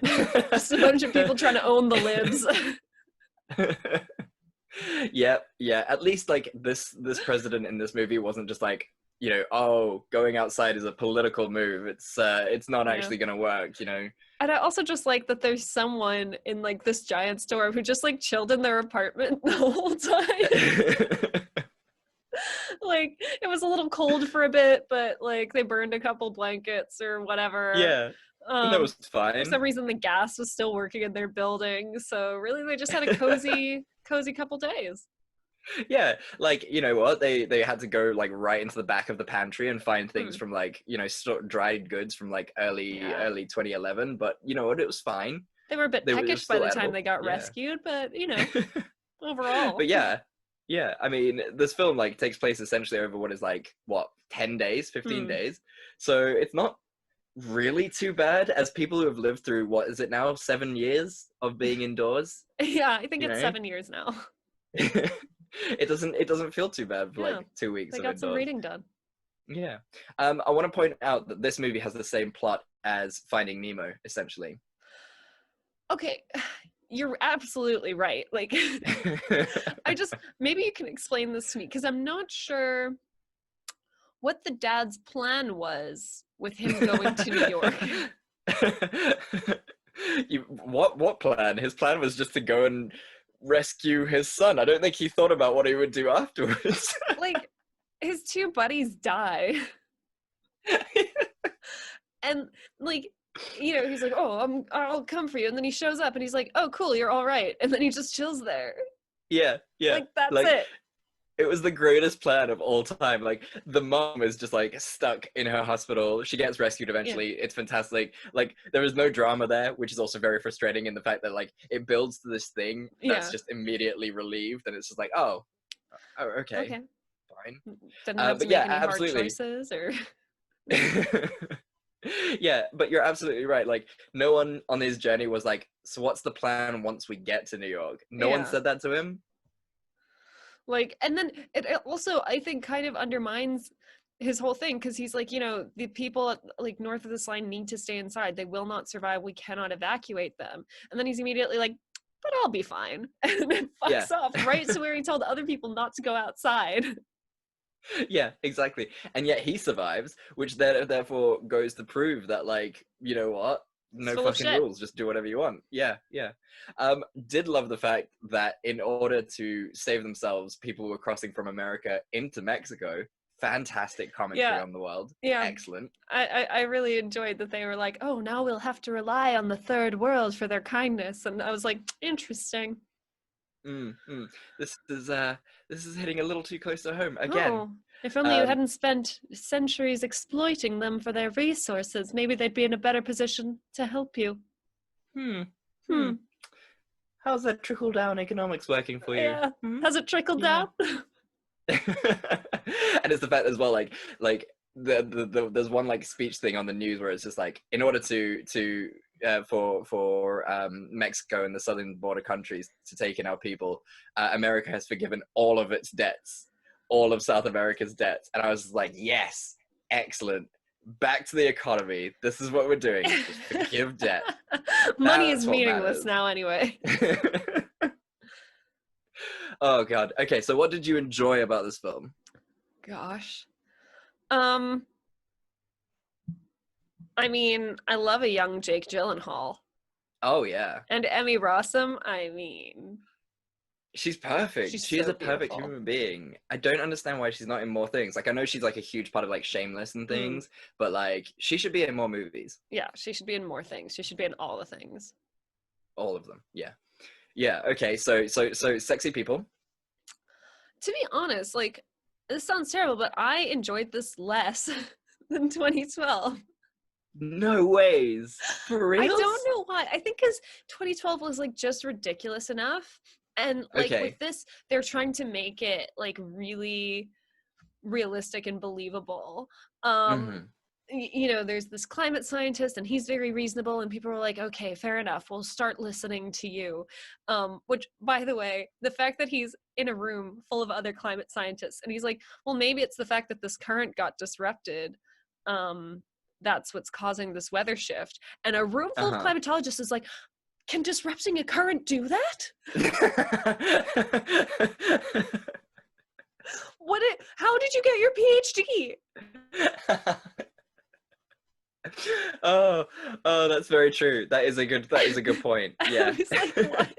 Just a bunch of people trying to own the libs. Yeah, at least like this president in this movie wasn't just like, you know, oh, going outside is a political move, it's not actually gonna work, you know. And I also just like that there's someone in like this giant storm who just like chilled in their apartment the whole time. Like it was a little cold for a bit, but like they burned a couple blankets or whatever. And that was fine. For some reason the gas was still working in their building, so really they just had a cozy couple days. Yeah, like, you know what, they had to go like right into the back of the pantry and find things from like, you know, dried goods from like early 2011, but you know what, it was fine. They were a bit peckish by the time they got rescued, but you know, overall. But yeah, I mean, this film like takes place essentially over what is like, what, 10 days, 15 days. So it's not really too bad as people who have lived through, what is it now, 7 years of being indoors? Yeah, I think it's 7 years now. It doesn't feel too bad for like 2 weeks. They got some reading done. Yeah. I want to point out that this movie has the same plot as Finding Nemo, essentially. Okay, you're absolutely right. Like, maybe you can explain this to me, because I'm not sure what the dad's plan was with him going to New York. What plan? His plan was just to go and rescue his son. I don't think he thought about what he would do afterwards. Like, his 2 buddies die. And like, you know, he's like, oh, I'll come for you, and then he shows up and he's like, oh cool, you're all right, and then he just chills there. Yeah like that's it. It was the greatest plan of all time. Like, the mom is just like stuck in her hospital. She gets rescued eventually. It's fantastic. Like, there is no drama there, which is also very frustrating in the fact that like it builds to this thing that's Yeah. just immediately relieved, and it's just like, oh, okay, Okay. fine. Didn't have to But make yeah, any hard absolutely. choices or. Yeah, but you're absolutely right. Like, no one on his journey was like, so what's the plan once we get to New York? No one Yeah. said that to him. Like, and then it also, I think, kind of undermines his whole thing because he's like, the people like north of this line need to stay inside. They will not survive. We cannot evacuate them. And then he's immediately like, but I'll be fine. And then fucks off right to where he told other people not to go outside. Yeah, exactly. And yet he survives, which therefore goes to prove that, like, you know what? No full of fucking shit. rules. Just do whatever you want. Yeah. Did love the fact that in order to save themselves, people were crossing from America into Mexico. Fantastic commentary on the world. Yeah. Excellent. I really enjoyed that they were like, oh, now we'll have to rely on the third world for their kindness. And I was like, interesting. This is hitting a little too close to home again. Oh, if only you hadn't spent centuries exploiting them for their resources, maybe they'd be in a better position to help you. How's that trickle down economics working for you? Yeah. Has it trickled down? And it's the fact as well, like there's one like speech thing on the news where it's just like, in order for Mexico and the southern border countries to take in our people, America has forgiven all of its debts, all of South America's debts. And I was like, yes, excellent. Back to the economy. This is what we're doing. Just forgive debt. Money That's is what meaningless matters. now anyway. Oh god. Okay, so what did you enjoy about this film? Gosh. I mean, I love a young Jake Gyllenhaal. Oh yeah. And Emmy Rossum, I mean, she's perfect. She's She is so a perfect beautiful. human being. I don't understand why she's not in more things. Like, I know she's like a huge part of like Shameless and things, but like she should be in more movies. Yeah, she should be in more things. She should be in all the things. All of them. Yeah. Yeah. Okay. So sexy people. To be honest, like, this sounds terrible, but I enjoyed this less than 2012. No ways. For real? I don't know why. I think because 2012 was like just ridiculous enough. And like with this, they're trying to make it like really realistic and believable. There's this climate scientist and he's very reasonable and people are like, okay, fair enough, we'll start listening to you. Which, by the way, the fact that he's in a room full of other climate scientists and he's like, well, maybe it's the fact that this current got disrupted. That's what's causing this weather shift. And a room full of climatologists is like, can disrupting a current do that? How did you get your PhD? Oh, that's very true. That is a good point. Yeah. I was like, what?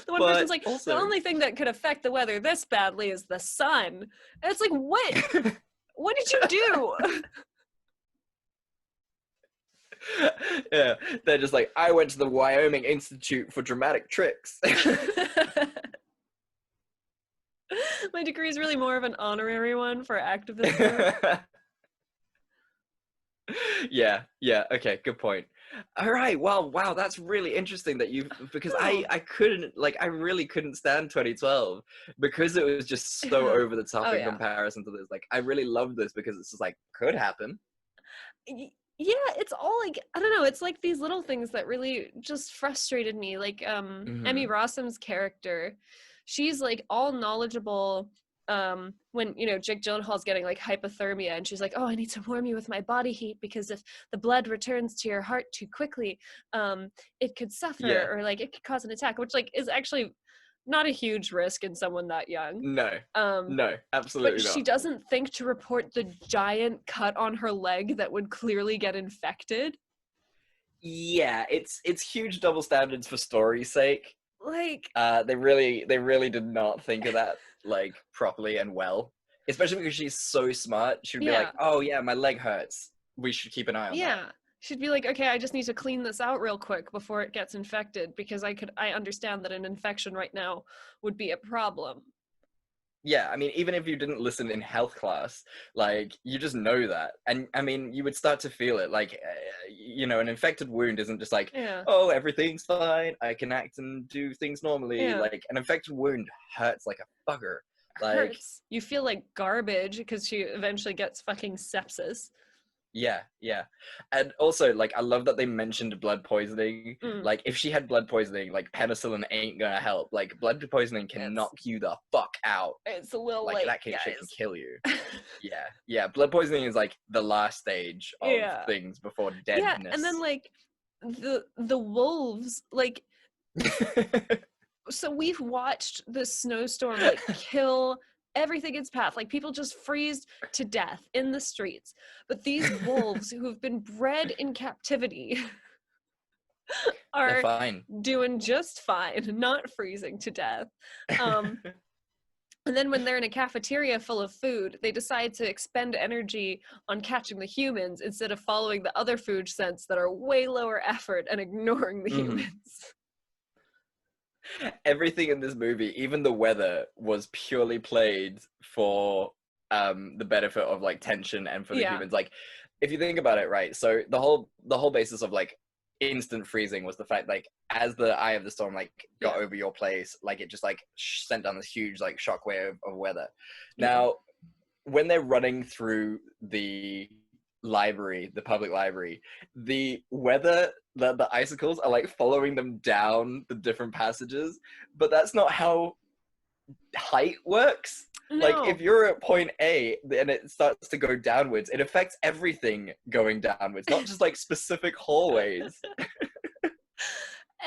The one person's like, also, the only thing that could affect the weather this badly is the sun. And it's like, what? What did you do? Yeah, they're just like, I went to the Wyoming Institute for Dramatic Tricks. My degree is really more of an honorary one for activism. Yeah, okay, good point. All right, well, wow, that's really interesting that because I really couldn't stand 2012 because it was just so over the top in comparison to this. Like, I really loved this because it's just like, could happen. Yeah, it's all like, I don't know, it's like these little things that really just frustrated me. Like Emmy Rossum's character, she's like all knowledgeable when Jake Gyllenhaal's getting like hypothermia and she's like, oh, I need to warm you with my body heat because if the blood returns to your heart too quickly, it could suffer or like it could cause an attack, which like is actually not a huge risk in someone that young. No, absolutely but not. she doesn't think to report the giant cut on her leg that would clearly get infected. Yeah, it's huge double standards for story's sake. Like, they really did not think of that like properly and well, especially because she's so smart. She'd be like, oh yeah, my leg hurts, we should keep an eye on that. She'd be like, okay, I just need to clean this out real quick before it gets infected because I understand that an infection right now would be a problem. yeah, I mean, even if you didn't listen in health class, like, you just know that. And I mean, you would start to feel it. Like, an infected wound isn't just like, Yeah. oh, everything's fine, I can act and do things normally. Yeah. Like, an infected wound hurts like a fucker. Like, Hurts. You feel like garbage because she eventually gets fucking sepsis. yeah. And also, like, I love that they mentioned blood poisoning. Like, if she had blood poisoning, like, penicillin ain't gonna help. Like, blood poisoning can knock you the fuck out. It's a little Like, late, that shit can guys. kill you. Yeah. Blood poisoning is, like, the last stage of things before deadness. Yeah, and then, like, the wolves, like, so we've watched the snowstorm, like, kill everything in its path. Like, people just freeze to death in the streets. But these wolves who have been bred in captivity They're are fine. doing just fine, not freezing to death. And then when they're in a cafeteria full of food, they decide to expend energy on catching the humans instead of following the other food scents that are way lower effort and ignoring the humans. Everything in this movie, even the weather, was purely played for the benefit of, like, tension and for the humans. Like, if you think about it, right, so the whole basis of, like, instant freezing was the fact, like, as the eye of the storm, like, got over your place, like, it just, like, sent down this huge, like, shockwave of weather. Now, when they're running through the library, the public library, the weather, the icicles are, like, following them down the different passages, but that's not how height works. No. Like, if you're at point A and it starts to go downwards, it affects everything going downwards, not just, like, specific hallways.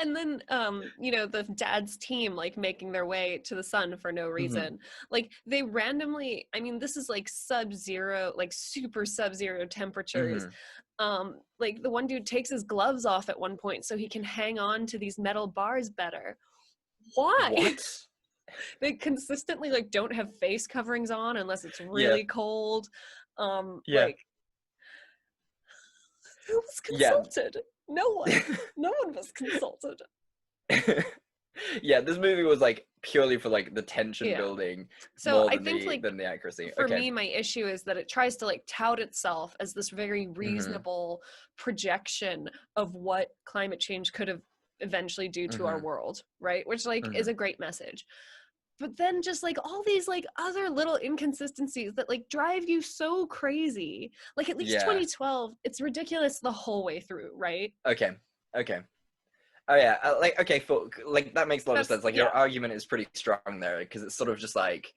And then, the dad's team, like, making their way to the sun for no reason. Like, they randomly, I mean, this is, like, sub-zero, like, super sub-zero temperatures. Like, the one dude takes his gloves off at one point so he can hang on to these metal bars better. Why? What? They consistently, like, don't have face coverings on unless it's really cold. Like, who was consulted? No one. No one was consulted. Yeah, this movie was, like, purely for, like, the tension building, so more I than think, like, than the accuracy. For me, my issue is that it tries to, like, tout itself as this very reasonable projection of what climate change could have eventually do to our world, right? Which, like, is a great message. But then just, like, all these, like, other little inconsistencies that, like, drive you so crazy. Like, at least 2012, it's ridiculous the whole way through, right? Okay. Oh yeah, like, that makes a lot of sense. Like, your argument is pretty strong there, because it's sort of just like,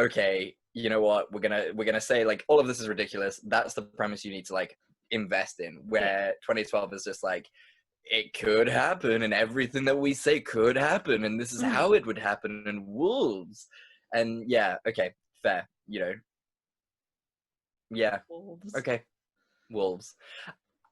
okay, you know what, we're gonna say, like, all of this is ridiculous. That's the premise you need to, like, invest in. Where 2012 is just like, it could happen, and everything that we say could happen, and this is how it would happen, and wolves. And okay, fair, Wolves. Okay, wolves.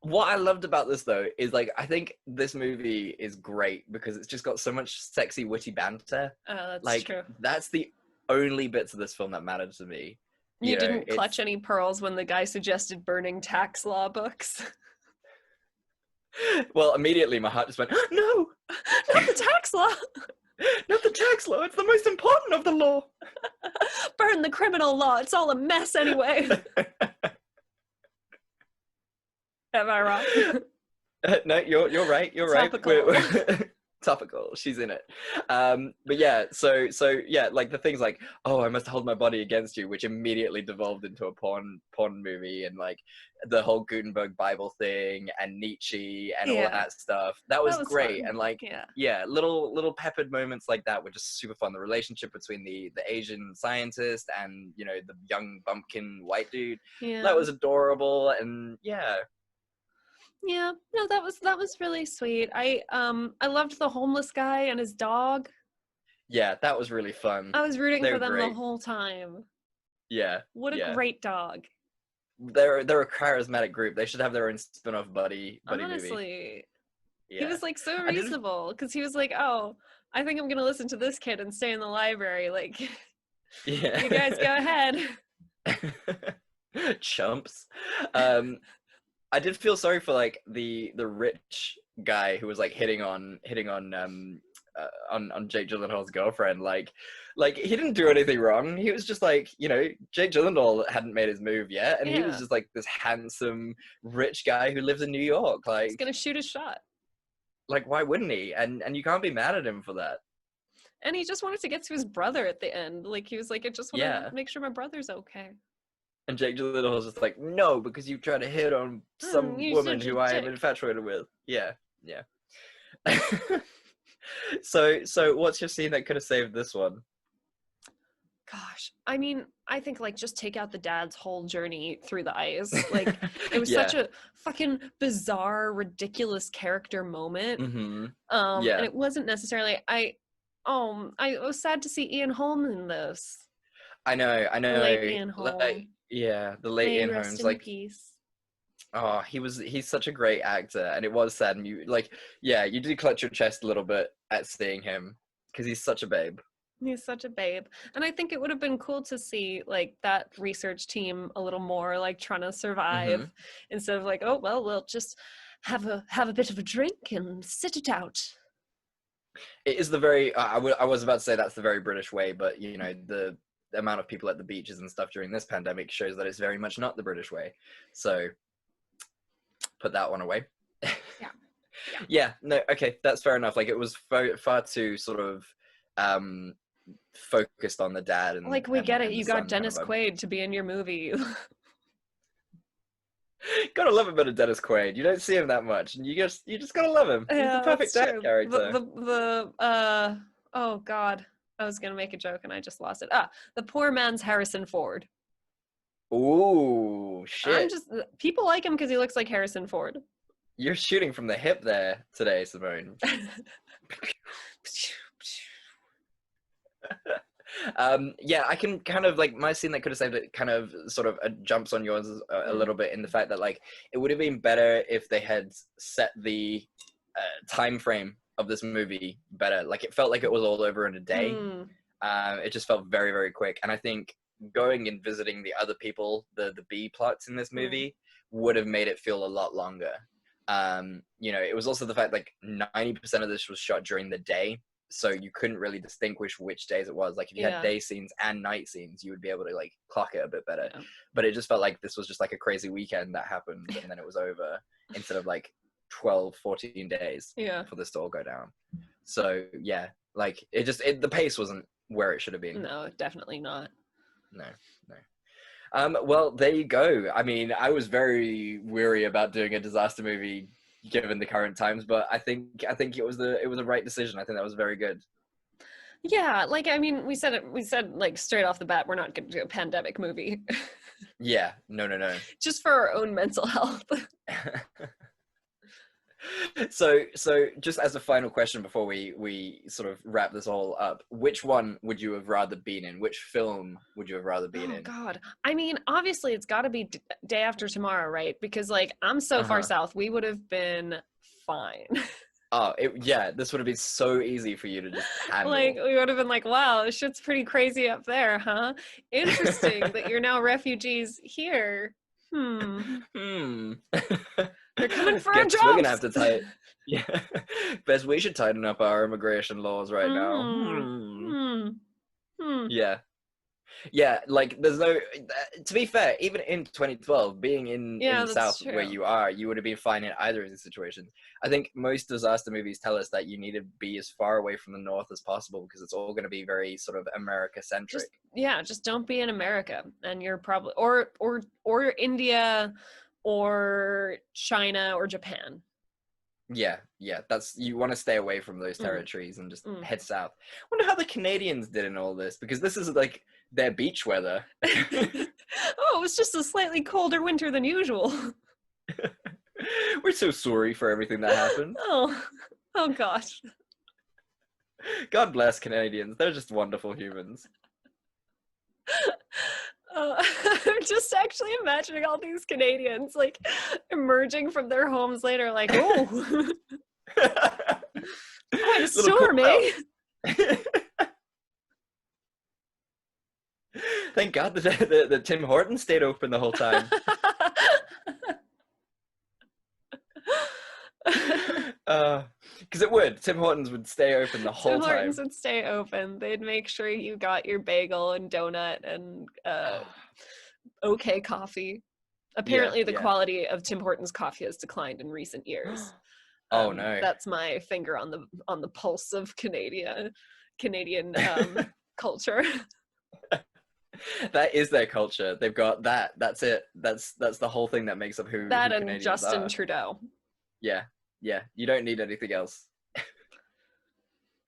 What I loved about this, though, is, like, I think this movie is great because it's just got so much sexy, witty banter. That's Like, true. that's the only bits of this film that mattered to me. You didn't clutch any pearls when the guy suggested burning tax law books. Well, immediately my heart just went, no! Not the tax law! Not the tax law, it's the most important of the law! Burn the criminal law, it's all a mess anyway. Am I wrong? No, you're right. You're Topical. right. Topical. She's in it. But yeah, so yeah, like, the things like, oh, I must hold my body against you, which immediately devolved into a porn movie, and, like, the whole Gutenberg Bible thing and Nietzsche and all that stuff. That was great. Fun. And, like, little peppered moments like that were just super fun. The relationship between the Asian scientist and, the young bumpkin white dude, that was adorable. And Yeah, no, that was really sweet. I loved the homeless guy and his dog. Yeah, that was really fun. I was rooting for them great. the whole time. Yeah. What a great dog. They're a charismatic group. They should have their own spin-off buddy Honestly, movie. Yeah. he was, like, so reasonable because he was like, oh, I think I'm gonna listen to this kid and stay in the library. Like, you guys go ahead. Chumps. I did feel sorry for, like, the rich guy who was, like, hitting on on Jake Gyllenhaal's girlfriend. Like he didn't do anything wrong. He was just like, you know, Jake Gyllenhaal hadn't made his move yet, and he was just like this handsome, rich guy who lives in New York. Like, he's gonna shoot his shot. Like, why wouldn't he? And you can't be mad at him for that. And he just wanted to get to his brother at the end. Like, he was like, I just want to make sure my brother's okay. And Jake Gyllenhaal was just like, no, because you tried to hit on some woman who I am infatuated with. Yeah. So what's your scene that could have saved this one? Gosh, I mean, I think like just take out the dad's whole journey through the ice. Like, it was such a fucking bizarre, ridiculous character moment. Mm-hmm. And it wasn't necessarily. I was sad to see Ian Holm in this. I know. Late Ian Holm. The late Ian Holmes. Like, peace. Oh, he's such a great actor, and it was sad. And you do clutch your chest a little bit at seeing him because he's such a babe. He's such a babe. And I think it would have been cool to see like that research team a little more like trying to survive instead of like, oh, well, we'll just have a bit of a drink and sit it out. It is the very, I was about to say that's the very British way, but you know, the amount of people at the beaches and stuff during this pandemic shows that it's very much not the British way. So put that one away. Yeah, no, okay, that's fair enough. Like, it was far too sort of focused on the dad. And like, we get it. You got Dennis Quaid to be in your movie. Gotta love a bit of Dennis Quaid. You don't see him that much, and you just gotta love him. He's the perfect dad character. Oh god, I was gonna make a joke and I just lost it. The poor man's Harrison Ford. Ooh, shit. People like him because he looks like Harrison Ford. You're shooting from the hip there today, Simone. I can kind of like, my scene that could have saved it kind of sort of jumps on yours a little bit in the fact that like it would have been better if they had set the time frame of this movie better. Like, it felt like it was all over in a day. It just felt very, very quick. And I think going and visiting the other people, the B plots in this movie would have made it feel a lot longer. You know, it was also the fact like 90% of this was shot during the day, so you couldn't really distinguish which days it was. Like, if you had day scenes and night scenes, you would be able to like clock it a bit better. But it just felt like this was just like a crazy weekend that happened and then it was over, instead of like 12-14 days for this to all go down. So yeah, like the pace wasn't where it should have been. No, definitely not. No. Well, there you go. I mean, I was very weary about doing a disaster movie given the current times, but I think it was the right decision. I think that was very good. Yeah, like, I mean, we said like straight off the bat, we're not going to do a pandemic movie. Yeah, no. Just for our own mental health. So just as a final question before we sort of wrap this all up, which one would you have rather been in? Which film would you have rather been in? Oh god, I mean, obviously it's got to be Day After Tomorrow, right? Because like, I'm so far south, we would have been fine. This would have been so easy for you to just handle. Like, we would have been like, wow, this shit's pretty crazy up there, huh? Interesting that you're now refugees here. They're coming for our jobs. We're gonna have to tighten. Yeah, best we should tighten up our immigration laws right now. Yeah. Like, there's no. To be fair, even in 2012, being in the South where you are, you would have been fine in either of these situations. I think most disaster movies tell us that you need to be as far away from the North as possible because it's all going to be very sort of America centric. Just don't be in America, and you're probably or India, or China, or Japan. Yeah, you want to stay away from those territories and just head south. I wonder how the Canadians did in all this, because this is like their beach weather. It was just a slightly colder winter than usual. We're so sorry for everything that happened. Oh gosh. God bless Canadians. They're just wonderful humans. I'm just actually imagining all these Canadians like emerging from their homes later, like, oh, quite a storm, eh? Thank God the Tim Hortons stayed open the whole time. Because it would. Tim Hortons would stay open the whole Tim time. Hortons would stay open. They'd make sure you got your bagel and donut and okay coffee. Apparently, the yeah. quality of Tim Hortons coffee has declined in recent years. Oh no. That's my finger on the pulse of Canadian culture. That is their culture. They've got that. That's it. That's the whole thing that makes up who That who and Canadians Justin are. Trudeau. Yeah. You don't need anything else.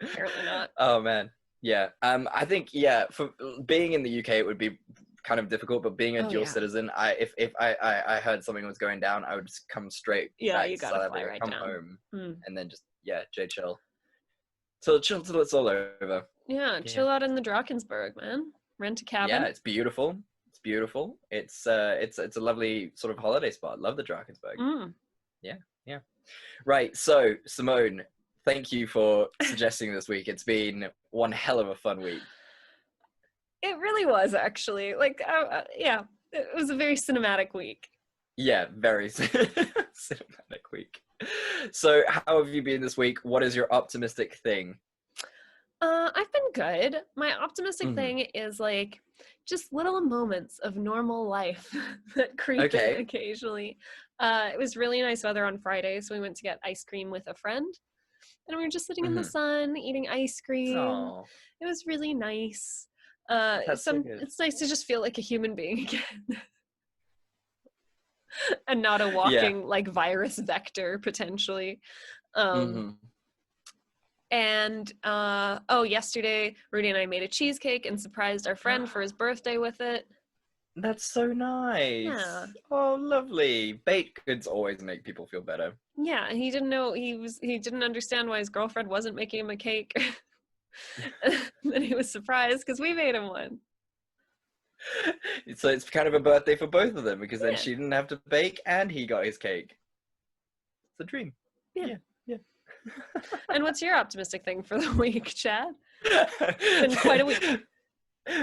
Apparently not. Oh man. Yeah. I think for being in the UK it would be kind of difficult, but being a dual citizen, if I heard something was going down, I would just come straight. Yeah, back you to gotta South fly Africa, right come down. home, Mm. and then just chill till it's all over. Yeah, chill out in the Drakensberg, man. Rent a cabin. Yeah, it's beautiful. It's beautiful. It's a lovely sort of holiday spot. Love the Drakensberg. Mm. Yeah. Right. So Simone, thank you for suggesting this week. It's been one hell of a fun week. It really was, actually. Like, it was a very cinematic week. Yeah, very cinematic week. So how have you been this week? What is your optimistic thing? I've been good. My optimistic thing is like just little moments of normal life that creep in occasionally. It was really nice weather on Friday, so we went to get ice cream with a friend. And we were just sitting in the sun, eating ice cream. Aww. It was really nice. That's so good. It's nice to just feel like a human being again. And not a walking like virus vector potentially. And yesterday Rudy and I made a cheesecake and surprised our friend for his birthday with it. That's so nice. Yeah. Oh, lovely. Baked goods always make people feel better. Yeah, he didn't know he didn't understand why his girlfriend wasn't making him a cake. Then he was surprised because we made him one. So it's kind of a birthday for both of them because then she didn't have to bake and he got his cake. It's a dream. Yeah. Yeah. And what's your optimistic thing for the week, Chad? It's been quite a week.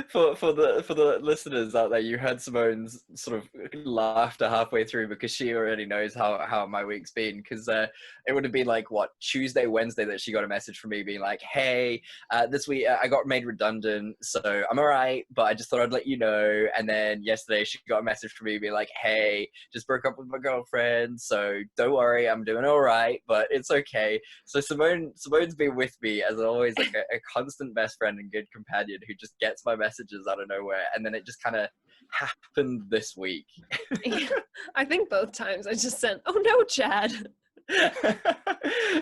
For the listeners out there, you heard Simone's sort of laughter halfway through because she already knows how my week's been, because it would have been like Tuesday, Wednesday that she got a message from me being like, hey, this week I got made redundant, so I'm alright, but I just thought I'd let you know. And then yesterday she got a message from me being like, hey, just broke up with my girlfriend, so don't worry, I'm doing alright, but it's okay. So Simone's been with me as always, like a constant best friend and good companion who just gets my messages out of nowhere, and then it just kind of happened this week. I think both times I just sent, oh no, Chad.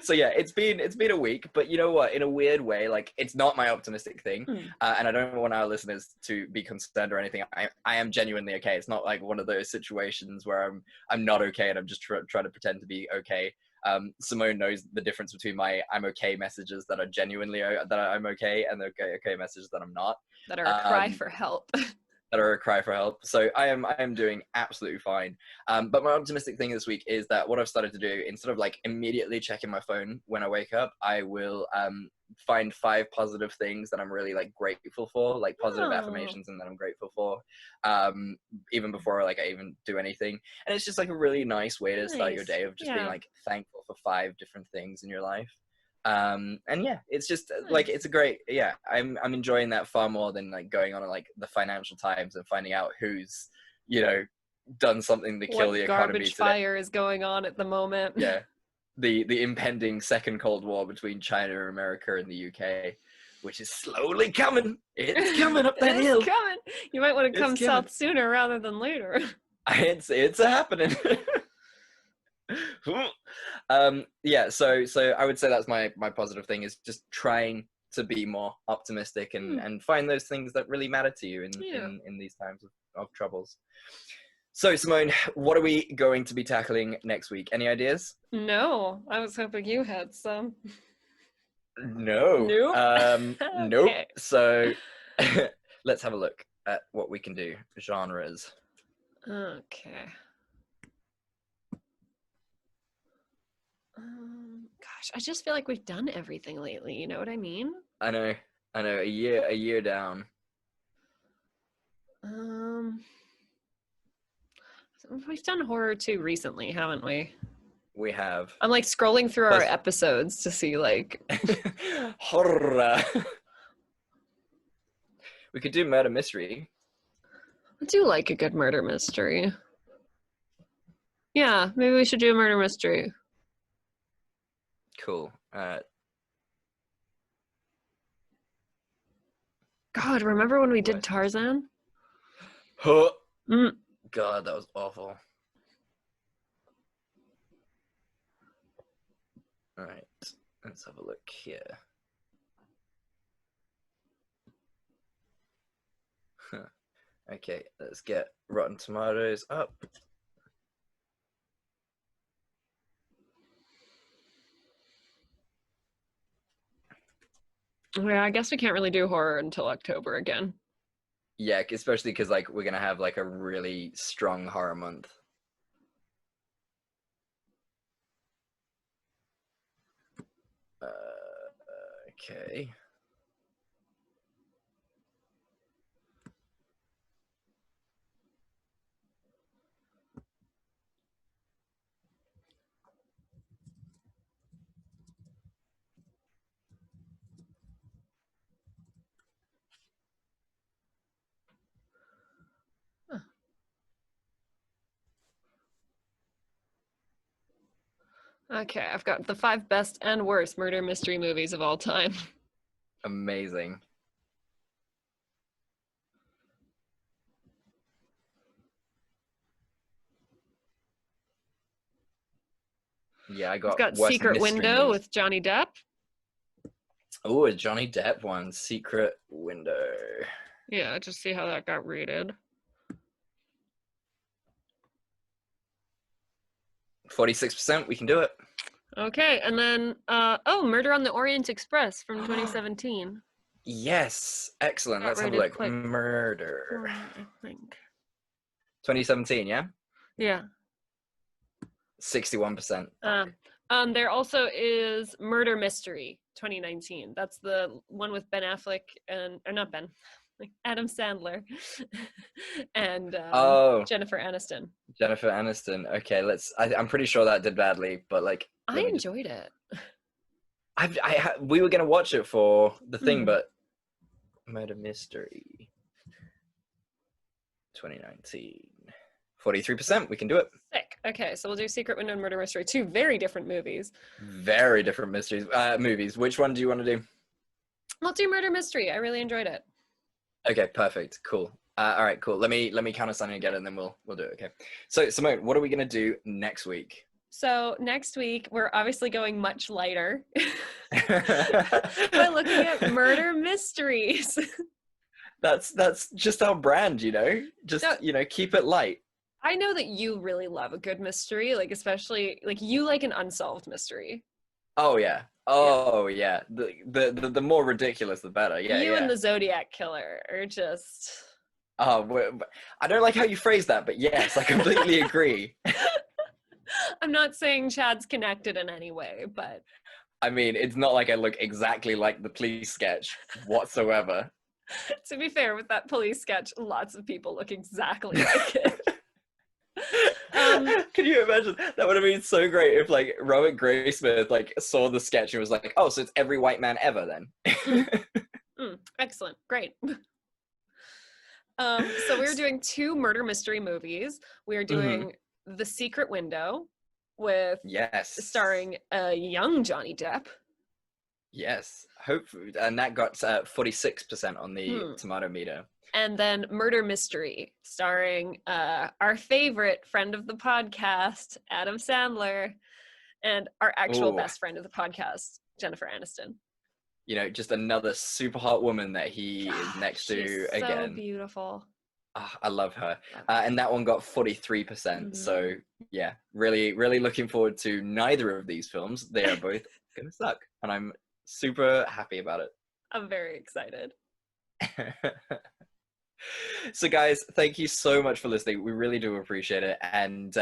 So yeah, it's been a week, but you know what, in a weird way, like, it's not my optimistic thing, and I don't want our listeners to be concerned or anything. I am genuinely okay. It's not like one of those situations where I'm not okay and I'm just trying to pretend to be okay. Simone knows the difference between my I'm okay messages that are genuinely that I'm okay and the okay messages that I'm not. That are a cry for help. That are a cry for help. So I am doing absolutely fine. But my optimistic thing this week is that what I've started to do, instead of like immediately checking my phone when I wake up, I will find 5 positive things that I'm really like grateful for, like positive affirmations and that I'm grateful for, even before like I even do anything. And it's just like a really nice way to start your day of just being like thankful for 5 different things in your life. And yeah, it's just like, it's a great, I'm enjoying that far more than like going on like the Financial Times and finding out who's, done something to kill the economy garbage today. fire is going on at the moment. Yeah. The impending second Cold War between China and America and the UK, which is slowly coming. It's coming up that hill. It's coming. You might want to come south sooner rather than later. It's happening. So I would say that's my positive thing, is just trying to be more optimistic and find those things that really matter to you in these times of troubles. So Simone, what are we going to be tackling next week? Any ideas? No, I was hoping you had some. No. Nope. Nope. Okay. So let's have a look at what we can do. Genres. Okay. Gosh, I just feel like we've done everything lately. You know what I mean? I know. A year down. We've done horror too recently, haven't we? we have I'm like scrolling through our First- episodes to see like horror. We could do murder mystery. I do like a good murder mystery. Yeah, maybe we should do a murder mystery. Cool. God, remember when we did What? Tarzan? Huh. Mm. God, that was awful. All right, let's have a look here. Huh. Okay, let's get Rotten Tomatoes up. Yeah, I guess we can't really do horror until October again. Yeah, especially because like we're gonna have like a really strong horror month. Okay. Okay, I've got the 5 best and worst murder mystery movies of all time. Amazing. Yeah, I I've got got worst Secret mystery Window movies. with Johnny Depp. Oh, a Johnny Depp one, Secret Window. Yeah, just see how that got rated. 46%, we can do it. Okay, and then Murder on the Orient Express from 2017. Yes, excellent. Got Let's have a rated look. quite Murder. I think. 2017, yeah? Yeah. 61%. There also is Murder Mystery 2019. That's the one with Ben Affleck and or not Ben, like Adam Sandler and Jennifer Aniston. Jennifer Aniston. Okay, I'm pretty sure that did badly, but like I enjoyed it. we were gonna watch it for the thing, but Murder Mystery 2019. 43%, we can do it. Sick. Okay, so we'll do Secret Window and Murder Mystery. 2 very different movies. Very different movies. Which one do you want to do? We'll do Murder Mystery. I really enjoyed it. Okay, perfect. Cool. All right, cool. Let me count us down again, and then we'll do it. Okay. So Simone, what are we gonna do next week? So next week we're obviously going much lighter by looking at murder mysteries. That's just our brand, you know. Just keep it light. I know that you really love a good mystery, like especially like you like an unsolved mystery. Oh yeah. Oh yeah. The more ridiculous, the better. Yeah. You and the Zodiac Killer are just. Oh, I don't like how you phrase that, but yes, I completely agree. I'm not saying Chad's connected in any way, but. I mean, it's not like I look exactly like the police sketch whatsoever. To be fair, with that police sketch, lots of people look exactly like it. Can you imagine? That would have been so great if like Robert Graysmith like saw the sketch and was like, "Oh, so it's every white man ever then." Excellent, great. So we're doing 2 murder mystery movies. We are doing The Secret Window with starring a young Johnny Depp. Yes, hopefully, and that got 46% on the tomato meter. And then Murder Mystery, starring our favorite friend of the podcast, Adam Sandler, and our actual best friend of the podcast, Jennifer Aniston. You know, just another super hot woman that he is next to again. So beautiful. Oh, I love her. And that one got 43%. So yeah, really, really looking forward to neither of these films. They are both gonna suck, and I'm super happy about it. I'm very excited. So guys, thank you so much for listening. We really do appreciate it. And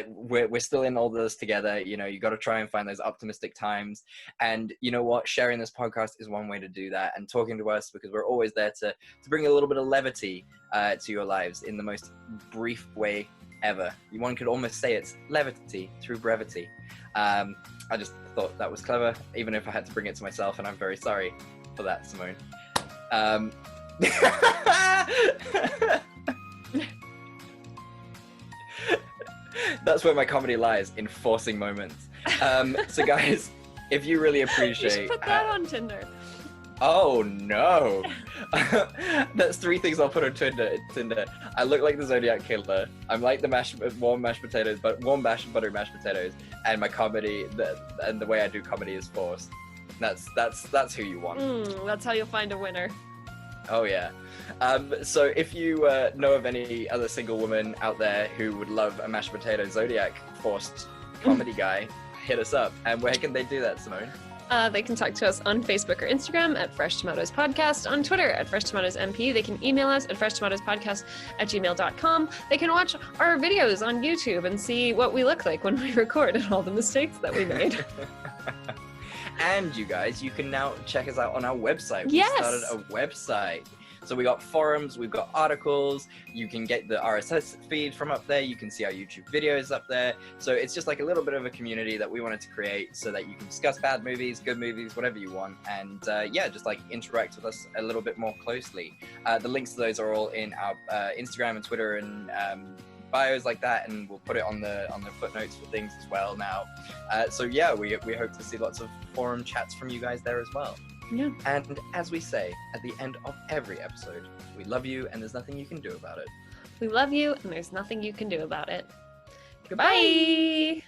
we're still in all this together. You know, you got to try and find those optimistic times. And you know what, sharing this podcast is one way to do that, and talking to us, because we're always there to bring a little bit of levity to your lives in the most brief way ever. One could almost say it's levity through brevity. I just thought that was clever, even if I had to bring it to myself, and I'm very sorry for that, Simone. That's where my comedy lies, in forcing moments. So guys, if you really appreciate... You should put that on Tinder. Oh no! That's 3 things I'll put on Tinder. I look like the Zodiac Killer. I'm like the warm mashed potatoes, but warm buttery mashed potatoes. And my comedy, and the way I do comedy is forced. That's who you want. That's how you'll find a winner. Oh yeah. So if you know of any other single woman out there who would love a mashed potato Zodiac forced comedy guy, hit us up. And where can they do that, Simone? They can talk to us on Facebook or Instagram at Fresh Tomatoes Podcast, on Twitter at Fresh Tomatoes MP. They can email us at freshtomatoespodcast@gmail.com. They can watch our videos on YouTube and see what we look like when we record and all the mistakes that we made. And you guys, you can now check us out on our website. Yes! We started a website. So we got forums, we've got articles, you can get the RSS feed from up there, you can see our YouTube videos up there. So it's just like a little bit of a community that we wanted to create so that you can discuss bad movies, good movies, whatever you want. And yeah, just like interact with us a little bit more closely. The links to those are all in our Instagram and Twitter and bios like that, and we'll put it on the footnotes for things as well now. So yeah, we hope to see lots of forum chats from you guys there as well. Yeah. And as we say at the end of every episode, we love you and there's nothing you can do about it. We love you and there's nothing you can do about it. Goodbye.